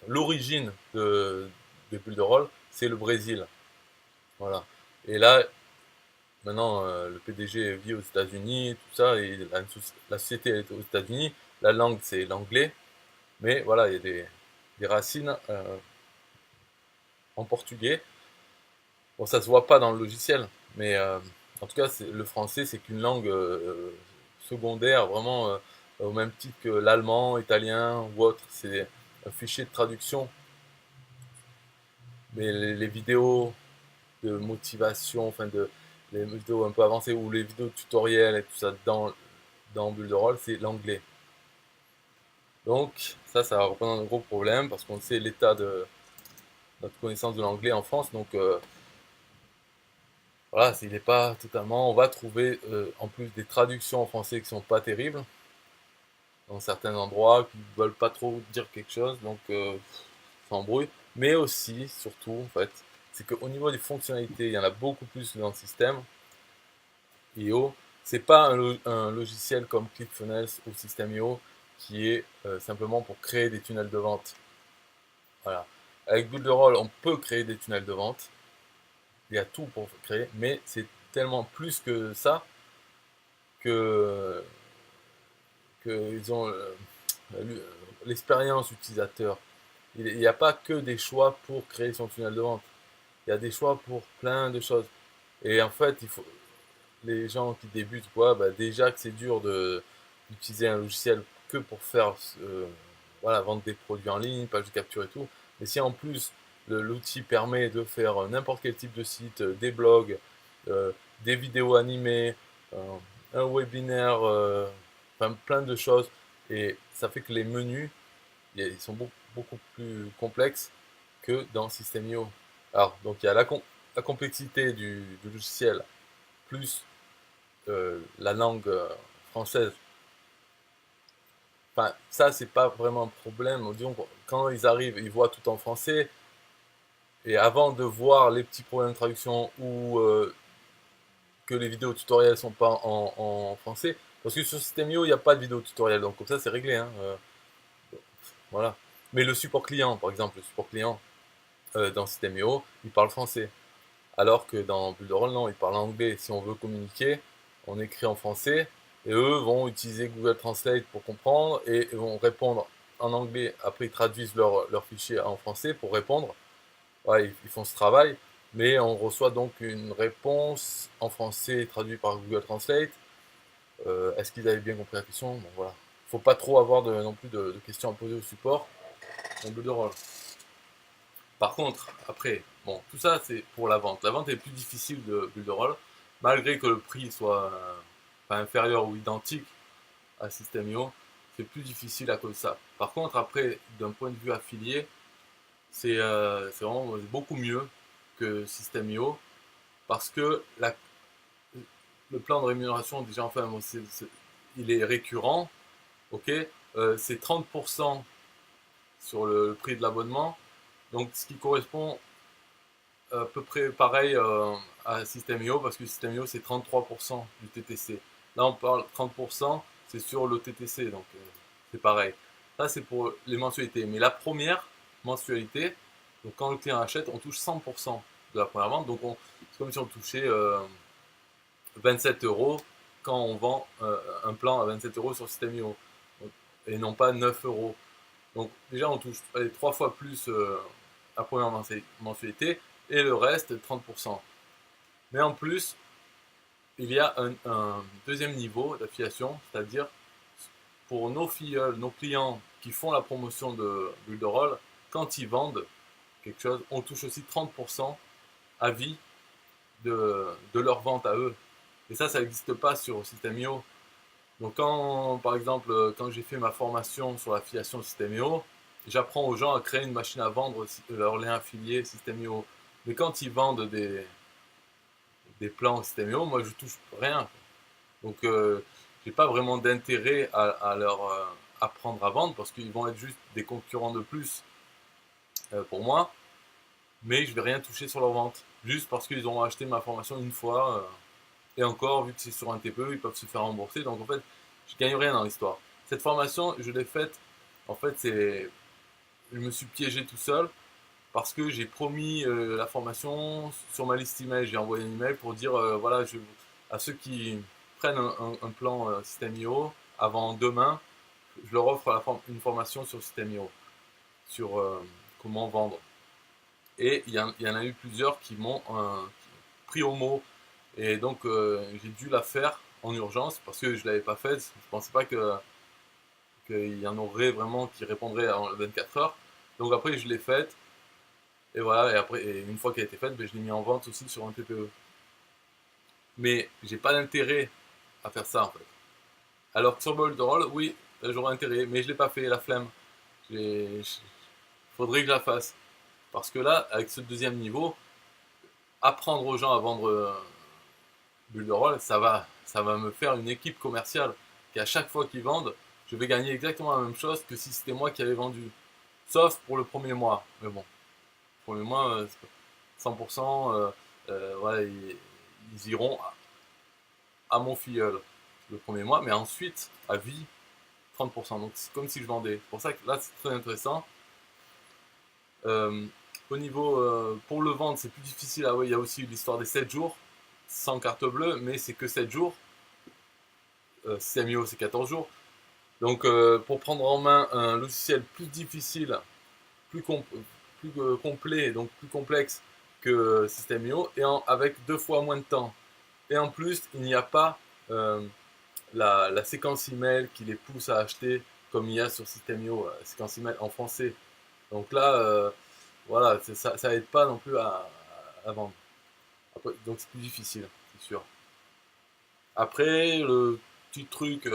l'origine de Builderall, c'est le Brésil. Voilà. Et là, maintenant, le PDG vit aux États-Unis, tout ça, et la société est aux États-Unis. La langue, c'est l'anglais. Mais voilà, il y a des racines en portugais. Bon, ça se voit pas dans le logiciel, mais en tout cas, le français, c'est qu'une langue secondaire, vraiment au même titre que l'allemand, italien ou autre. C'est un fichier de traduction. Mais les vidéos de motivation, enfin les vidéos un peu avancées ou les vidéos tutoriels et tout ça dans Builderall, c'est l'anglais. Donc ça représente un gros problème parce qu'on sait l'état de notre connaissance de l'anglais en France. Donc voilà, s'il n'est pas totalement, on va trouver en plus des traductions en français qui sont pas terribles dans certains endroits, qui veulent pas trop dire quelque chose, donc ça embrouille. Mais aussi, surtout en fait, c'est qu'au niveau des fonctionnalités, il y en a beaucoup plus dans le système IO. C'est pas un logiciel comme ClickFunnels ou System.io qui est simplement pour créer des tunnels de vente. Voilà. Avec Builderall, on peut créer des tunnels de vente. Il y a tout pour créer, mais c'est tellement plus que ça que qu'ils ont l'expérience utilisateur. Il n'y a pas que des choix pour créer son tunnel de vente. Il y a des choix pour plein de choses. Et en fait, les gens qui débutent, quoi, bah déjà que c'est dur d'utiliser un logiciel que pour faire voilà, vendre des produits en ligne, page de capture et tout. Mais si en plus l'outil permet de faire n'importe quel type de site, des blogs, euh, des vidéos animées, euh, un webinaire, enfin plein de choses, et ça fait que les menus, ils sont beaucoup plus complexes que dans System.io. Alors, donc il y a la complexité du logiciel plus la langue française. Enfin, ça, c'est pas vraiment un problème. Disons, quand ils arrivent, ils voient tout en français. Et avant de voir les petits problèmes de traduction ou que les vidéos tutoriels sont pas en français, parce que sur System.io, il n'y a pas de vidéo tutoriel, donc comme ça, c'est réglé. Hein, voilà. Mais le support client, par exemple, le support client dans System.io, il parle français. Alors que dans Builderall, non, ils parlent anglais. Si on veut communiquer, on écrit en français. Et eux vont utiliser Google Translate pour comprendre et vont répondre en anglais. Après, ils traduisent leur fichier en français pour répondre. Ouais, ils font ce travail. Mais on reçoit donc une réponse en français traduite par Google Translate. Est-ce qu'ils avaient bien compris la question? Bon, voilà. Faut pas trop avoir non plus de questions à poser au support dans Builderall. Par contre, après, bon, tout ça c'est pour la vente. La vente est plus difficile de Builderall, malgré que le prix soit pas inférieur ou identique à System.io, c'est plus difficile à cause de ça. Par contre, après, d'un point de vue affilié, c'est vraiment beaucoup mieux que System.io parce que le plan de rémunération, déjà, enfin, bon, il est récurrent, ok, c'est 30% sur le prix de l'abonnement, donc ce qui correspond à peu près pareil à System.io parce que System.io c'est 33% du TTC. Là on parle 30%, c'est sur le TTC donc c'est pareil. Ça c'est pour les mensualités. Mais la première mensualité, donc quand le client achète, on touche 100% de la première vente. Donc c'est comme si on touchait 27 euros quand on vend un plan à 27 euros sur System.io et non pas 9 euros. Donc déjà on touche 3 fois plus la première mensualité et le reste 30%. Mais en plus, il y a un deuxième niveau d'affiliation, c'est-à-dire pour nos filleuls, nos clients qui font la promotion de Builderall, quand ils vendent quelque chose, on touche aussi 30% à vie de leur vente à eux. Et ça n'existe pas sur System.io. Donc quand, par exemple, quand j'ai fait ma formation sur l'affiliation System.io, j'apprends aux gens à créer une machine à vendre leur lien affilié System.io. Mais quand ils vendent des plans System.io, moi je touche rien. Donc j'ai pas vraiment d'intérêt à leur apprendre à vendre parce qu'ils vont être juste des concurrents de plus pour moi, mais je vais rien toucher sur leur vente. Juste parce qu'ils ont acheté ma formation une fois. Et encore, vu que c'est sur un TPE, ils peuvent se faire rembourser. Donc en fait, je gagne rien dans l'histoire. Cette formation, je l'ai faite, en fait, je me suis piégé tout seul parce que j'ai promis la formation sur ma liste email. J'ai envoyé un email pour dire, voilà, à ceux qui prennent un plan System.io avant demain, je leur offre une formation sur System.io, sur comment vendre. Et il y en a eu plusieurs qui m'ont pris au mot. Et donc, j'ai dû la faire en urgence parce que je ne l'avais pas faite. Je ne pensais pas qu'il y en aurait vraiment qui répondraient en 24 heures. Donc après, je l'ai faite. Et voilà, et une fois qu'elle a été faite, ben, je l'ai mis en vente aussi sur un TPE. Mais j'ai pas d'intérêt à faire ça en fait. Alors que sur Boulderall, oui, j'aurais intérêt, mais je l'ai pas fait, la flemme. Il faudrait que je la fasse. Parce que là, avec ce deuxième niveau, apprendre aux gens à vendre Builderall, ça va me faire une équipe commerciale qui à chaque fois qu'ils vendent, je vais gagner exactement la même chose que si c'était moi qui avais vendu. Sauf pour le premier mois. Mais bon, le premier mois, 100%, voilà, ils iront à mon filleul le premier mois, mais ensuite, à vie, 30%. Donc c'est comme si je vendais. C'est pour ça que là, c'est très intéressant. Euh, Au niveau, pour le vendre, c'est plus difficile. Ah oui, il y a aussi l'histoire des 7 jours, sans carte bleue, mais c'est que 7 jours. CMIO, c'est 14 jours. Donc, pour prendre en main un logiciel plus difficile, plus complet, donc plus complexe que System.io, et avec 2 fois moins de temps. Et en plus, il n'y a pas la séquence email qui les pousse à acheter comme il y a sur System.io, la séquence email en français. Donc là, voilà, ça aide pas non plus à vendre. Après, donc c'est plus difficile, c'est sûr. Après, le petit truc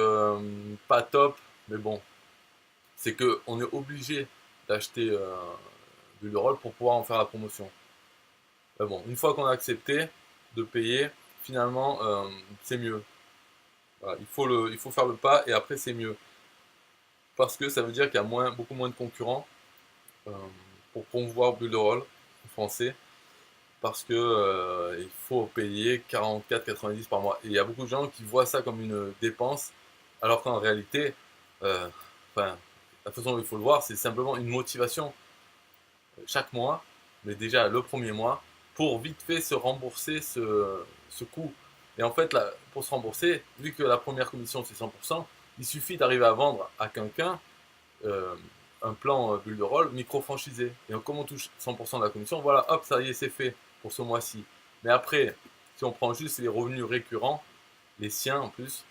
pas top, mais bon, c'est que on est obligé d'acheter de l'Europe pour pouvoir en faire la promotion. Mais bon, une fois qu'on a accepté de payer, finalement, c'est mieux. Voilà, il faut faire le pas et après c'est mieux. Parce que ça veut dire qu'il y a beaucoup moins de concurrents euh, pour promouvoir Builderall en français. Parce que il faut payer 44,90 par mois. Et il y a beaucoup de gens qui voient ça comme une dépense, alors qu'en réalité, euh, enfin, la façon dont il faut le voir, c'est simplement une motivation chaque mois, mais déjà le premier mois, pour vite fait se rembourser ce coût. Et en fait, là, pour se rembourser, vu que la première commission c'est 100%, il suffit d'arriver à vendre à quelqu'un euh, un plan bulle de rôle micro-franchisé. Et donc, comme on touche 100% de la commission, voilà, hop, ça y est, c'est fait pour ce mois-ci. Mais après, si on prend juste les revenus récurrents, les siens en plus,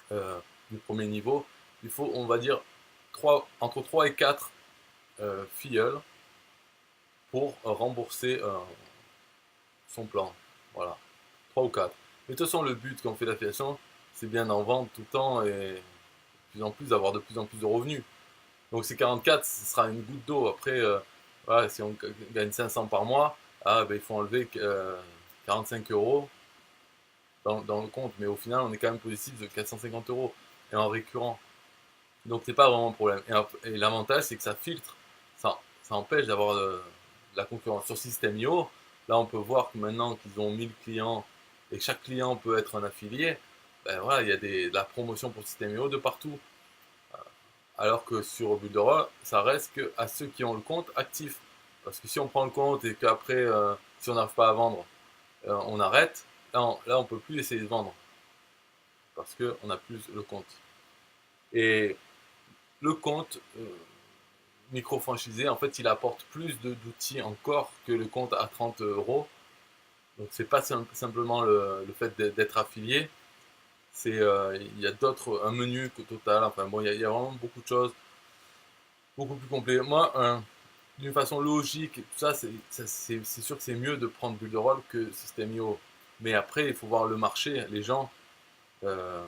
du premier niveau, il faut, on va dire, entre 3 et 4 filleuls pour rembourser son plan. Voilà, 3 ou 4. Mais de toute façon, le but quand on fait l'affiliation, c'est bien d'en vendre tout le temps et de plus en plus d'avoir de plus en plus de revenus. Donc ces 44, ce sera une goutte d'eau. Après, voilà, si on gagne 500 par mois, ah, ben, il faut enlever 45 euros dans le compte. Mais au final, on est quand même positif de 450 euros et en récurrent. Donc c'est pas vraiment un problème. Et l'avantage, c'est que ça filtre, ça empêche d'avoir de la concurrence. Sur System.io, là, on peut voir que maintenant qu'ils ont 1000 clients et que chaque client peut être un affilié, ben voilà, il y a de la promotion pour System.io de partout. Alors que sur Builderall, ça reste que à ceux qui ont le compte actif. Parce que si on prend le compte et qu'après, si on n'arrive pas à vendre, on arrête, là on peut plus essayer de vendre. Parce qu'on n'a plus le compte. Et le compte micro-franchisé, en fait, il apporte plus d'outils encore que le compte à 30 euros. Donc c'est pas simplement le fait d'être affilié, il y a d'autres, un menu total, enfin bon, il y a vraiment beaucoup de choses, beaucoup plus complet. Moi, d'une façon logique, tout ça, c'est sûr que c'est mieux de prendre Builderall que System.io. Mais après, il faut voir le marché, les gens, euh,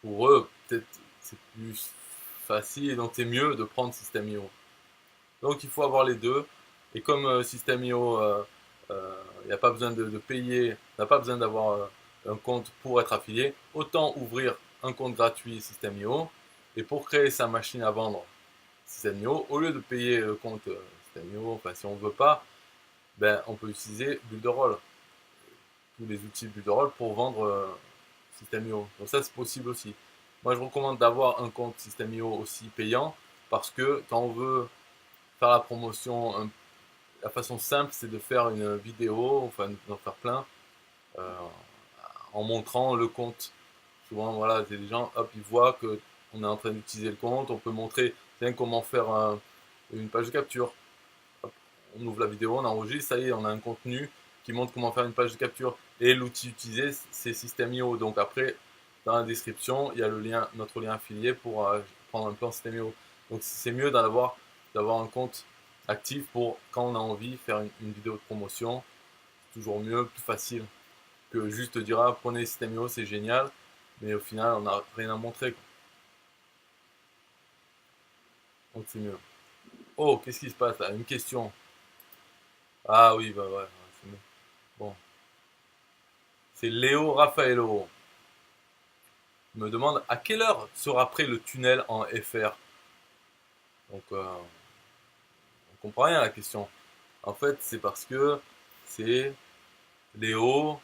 pour eux, peut-être c'est plus facile, et donc c'est mieux de prendre System.io. Donc il faut avoir les deux. Et comme System.io, il n'y a pas besoin de payer, on n'a pas besoin d'avoir un compte pour être affilié, autant ouvrir un compte gratuit System.io. Et pour créer sa machine à vendre System.io, au lieu de payer le compte System.io, enfin si on ne veut pas, ben, on peut utiliser Builderall. tous les outils de Builderall pour vendre System.io. Donc ça, c'est possible aussi. Moi, je recommande d'avoir un compte System.io aussi payant parce que quand on veut faire la promotion, la façon simple, c'est de faire une vidéo, enfin d'en faire plein, euh, en montrant le compte. Souvent, voilà, les gens, hop, ils voient que on est en train d'utiliser le compte. On peut montrer bien comment faire une page de capture. Hop, on ouvre la vidéo, on enregistre, ça y est, on a un contenu qui montre comment faire une page de capture. Et l'outil utilisé, c'est System.io. Donc après, dans la description, il y a le lien, notre lien affilié pour prendre un plan System.io. Donc c'est mieux d'avoir un compte actif pour quand on a envie de faire une vidéo de promotion. Toujours mieux, plus facile que juste dire ah, prenez System.io, c'est génial, mais au final on n'a rien à montrer, quoi. Donc c'est mieux. Oh, qu'est-ce qui se passe là? Une question. Ah oui, bah ouais, c'est mieux. Bon, c'est Léo Raffaello. Il me demande à quelle heure sera prêt le tunnel en FR. Donc on comprend rien à la question. En fait, c'est parce que c'est Léo.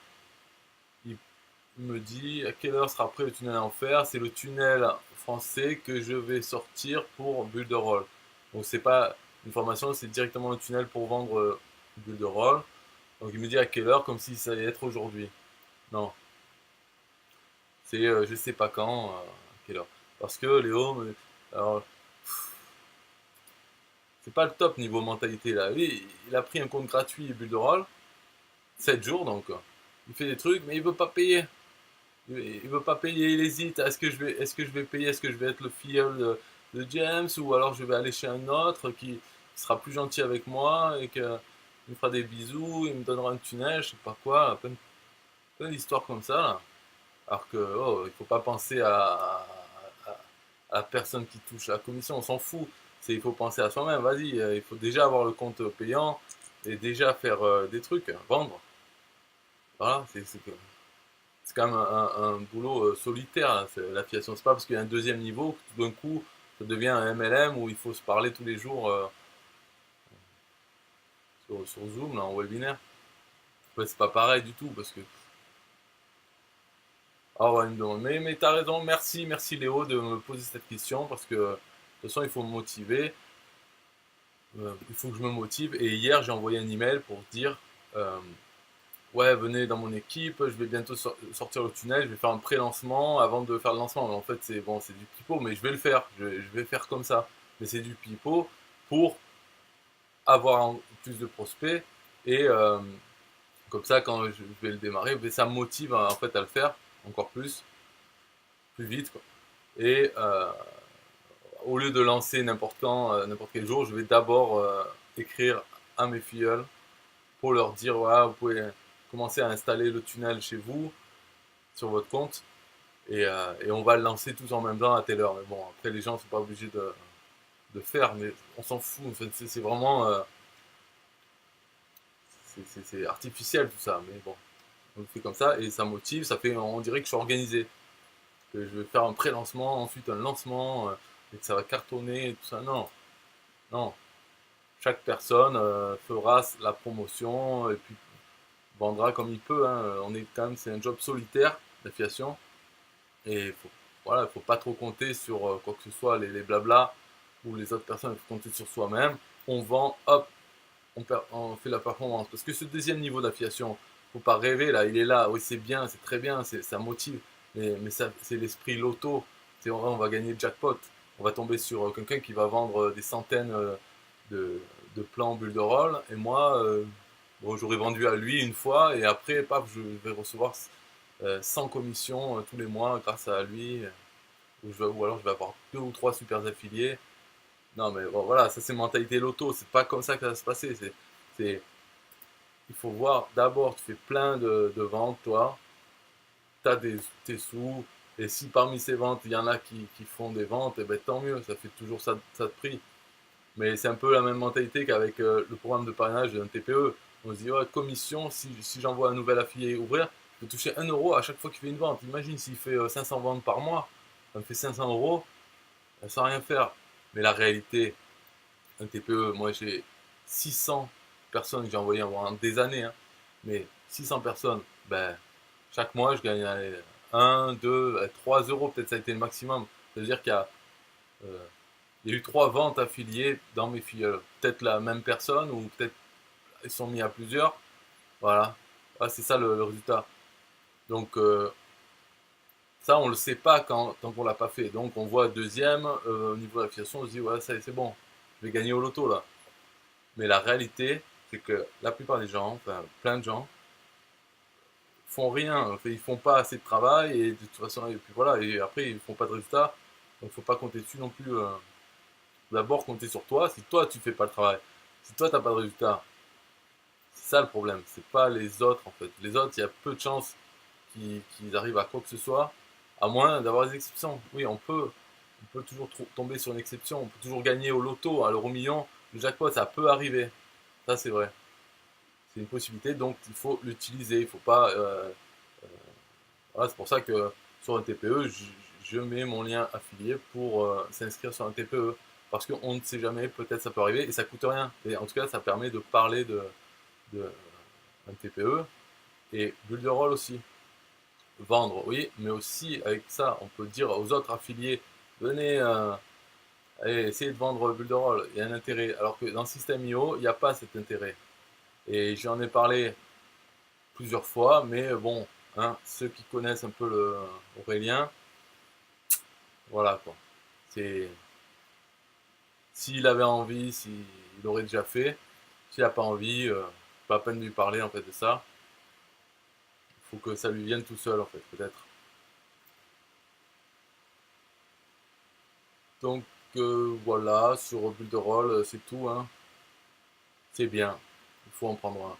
Il me dit à quelle heure sera prêt le tunnel en fer. C'est le tunnel français que je vais sortir pour Builderall. Donc c'est pas une formation, c'est directement le tunnel pour vendre Builderall. Donc il me dit à quelle heure, comme si ça allait être aujourd'hui. Non, c'est je sais pas quand, à quelle heure. Parce que Léo, alors, c'est pas le top niveau mentalité là. Lui, il a pris un compte gratuit Builderall, 7 jours donc. Il fait des trucs, mais il veut pas payer. Il veut pas payer, il hésite. Est-ce que je vais payer? Est-ce que je vais être le filleul de James? Ou alors je vais aller chez un autre qui sera plus gentil avec moi et qui me fera des bisous, il me donnera un tunnel, je sais pas quoi. Plein d'histoires comme ça, là. Alors que, oh, il faut pas penser à la personne qui touche la commission, on s'en fout. Il faut penser à soi-même, vas-y, il faut déjà avoir le compte payant et déjà faire des trucs, vendre. Voilà, c'est quand même un boulot solitaire, hein. L'affiliation. C'est pas parce qu'il y a un deuxième niveau que tout d'un coup ça devient un MLM où il faut se parler tous les jours sur Zoom, là, en webinaire. Ouais, c'est pas pareil du tout parce que. Ah ouais, mais t'as raison, merci Léo de me poser cette question parce que de toute façon il faut me motiver. Il faut que je me motive. Et hier j'ai envoyé un email pour dire euh, ouais, venez dans mon équipe, je vais bientôt sortir le tunnel, je vais faire un pré-lancement avant de faire le lancement. Mais en fait, c'est bon, c'est du pipeau, mais je vais le faire, je vais faire comme ça. Mais c'est du pipeau pour avoir plus de prospects et comme ça, quand je vais le démarrer, ben, ça me motive en fait à le faire encore plus vite, quoi. Et au lieu de lancer n'importe quand, n'importe quel jour, je vais d'abord écrire à mes filleuls pour leur dire voilà, vous pouvez commencer à installer le tunnel chez vous sur votre compte et on va le lancer tous en même temps à telle heure. Mais bon, après les gens ne sont pas obligés de faire, mais on s'en fout. En fait, c'est vraiment c'est artificiel tout ça. Mais bon, on le fait comme ça et ça motive, ça fait on dirait que je suis organisé, que je vais faire un pré-lancement, ensuite un lancement et que ça va cartonner et tout ça. Non, non. Chaque personne fera la promotion et puis vendra comme il peut, hein. On est quand même, c'est un job solitaire d'affiliation. Et voilà, il ne faut pas trop compter sur quoi que ce soit, les blabla ou les autres personnes, il faut compter sur soi-même. On vend, hop, on fait la performance. Parce que ce deuxième niveau d'affiliation, il ne faut pas rêver, là, il est là, oui c'est bien, c'est très bien, ça motive, mais ça, c'est l'esprit loto. C'est vrai, on va gagner le jackpot. On va tomber sur quelqu'un qui va vendre des centaines de, de plans bulles de rôle, et moi, bon, j'aurais vendu à lui une fois, et après, paf, je vais recevoir 100 commissions tous les mois grâce à lui, ou alors je vais avoir deux ou trois super affiliés. Non, mais bon, voilà, ça c'est mentalité loto, c'est pas comme ça que ça va se passer. Il faut voir, d'abord, tu fais plein de ventes, toi, tu as tes sous, et si parmi ces ventes, il y en a qui font des ventes, et ben, tant mieux, ça fait toujours ça de prix. Mais c'est un peu la même mentalité qu'avec le programme de parrainage d'un TPE. On se dit, ouais, commission, si j'envoie un nouvel affilié ouvrir, je vais toucher 1 € à chaque fois qu'il fait une vente. Imagine s'il fait 500 ventes par mois, ça me fait 500 euros sans rien faire. Mais la réalité, un TPE, moi j'ai 600 personnes que j'ai envoyées en des années, hein, mais 600 personnes, ben, chaque mois, je gagne allez, 1, 2, 3 euros, peut-être ça a été le maximum. C'est-à-dire euh, il y a eu 3 ventes affiliées dans mes filleuls. Peut-être la même personne ou peut-être ils sont mis à plusieurs. Voilà. Ah, c'est ça le résultat. Donc ça, on le sait pas tant qu'on l'a pas fait. Donc on voit deuxième, au niveau de l'affiliation, on se dit ouais, ça c'est bon, je vais gagner au loto là. Mais la réalité, c'est que la plupart des gens, enfin plein de gens, font rien. En fait, ils font pas assez de travail et de toute façon, et puis voilà, et après ils font pas de résultats. Donc faut pas compter dessus non plus. D'abord compter sur toi. Si toi tu fais pas le travail, si toi t'as pas de résultat, c'est ça le problème. C'est pas les autres en fait. Les autres, il y a peu de chances qu'ils arrivent à quoi que ce soit, à moins d'avoir des exceptions. Oui, on peut toujours tomber sur une exception. On peut toujours gagner au loto, à l'euro million, le jackpot, ça peut arriver. Ça c'est vrai. C'est une possibilité, donc il faut l'utiliser. Il faut pas. Voilà, c'est pour ça que sur un TPE, je mets mon lien affilié pour s'inscrire sur un TPE. Parce qu'on ne sait jamais, peut-être ça peut arriver et ça coûte rien. Et en tout cas, ça permet de parler de un TPE et bulle de rôle aussi. Vendre, oui, mais aussi avec ça, on peut dire aux autres affiliés, venez, allez, essayez de vendre bulle de rôle, il y a un intérêt. Alors que dans le système IO, il n'y a pas cet intérêt. Et j'en ai parlé plusieurs fois, mais bon, hein, ceux qui connaissent un peu Aurélien, voilà quoi. C'est s'il avait envie, s'il aurait déjà fait. S'il n'a pas envie, pas la peine de lui parler en fait de ça. Il faut que ça lui vienne tout seul en fait, peut-être. Donc voilà, sur bulle de rôle, c'est tout, hein. C'est bien, il faut en prendre un.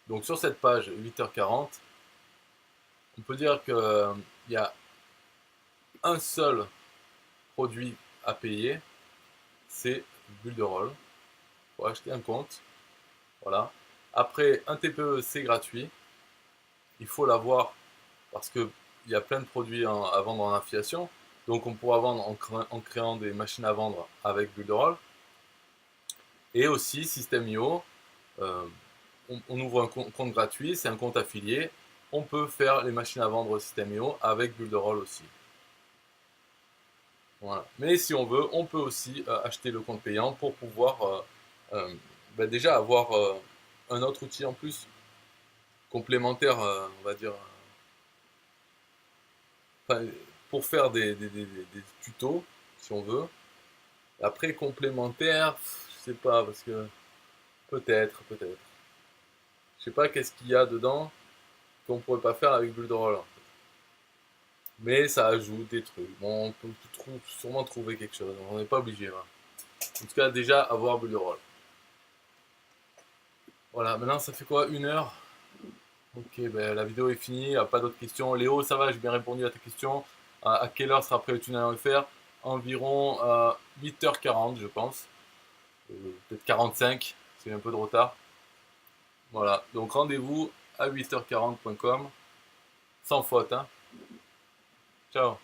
Donc sur cette page 8h40, on peut dire qu'il y a un seul produit à payer, c'est bulle de rôle. Il faut acheter un compte. Voilà. Après, un TPE, c'est gratuit. Il faut l'avoir parce qu'il y a plein de produits à vendre en affiliation. Donc on pourra vendre en créant des machines à vendre avec bulle de rôle. Et aussi, System.io, euh, on ouvre un compte gratuit, c'est un compte affilié. On peut faire les machines à vendre System.io avec bulle de rôle aussi. Voilà. Mais si on veut, on peut aussi acheter le compte payant pour pouvoir déjà avoir un autre outil en plus, complémentaire, on va dire, enfin, pour faire des tutos, si on veut. Après, complémentaire, je sais pas, parce que peut-être. Je sais pas qu'est-ce qu'il y a dedans qu'on pourrait pas faire avec bulle de rôle. Mais ça ajoute des trucs. Bon, on peut sûrement trouver quelque chose. On n'est pas obligé. Hein. En tout cas, déjà, avoir bulle de rôle. Voilà, maintenant ça fait quoi? 1 heure? Ok, ben, la vidéo est finie, il n'y a pas d'autres questions. Léo, ça va, j'ai bien répondu à ta question. À quelle heure sera prêt le tunnel à le faire? Environ 8h40, je pense. Peut-être 45, c'est un peu de retard. Voilà, donc rendez-vous à 8h40.com, sans faute. Hein. Ciao.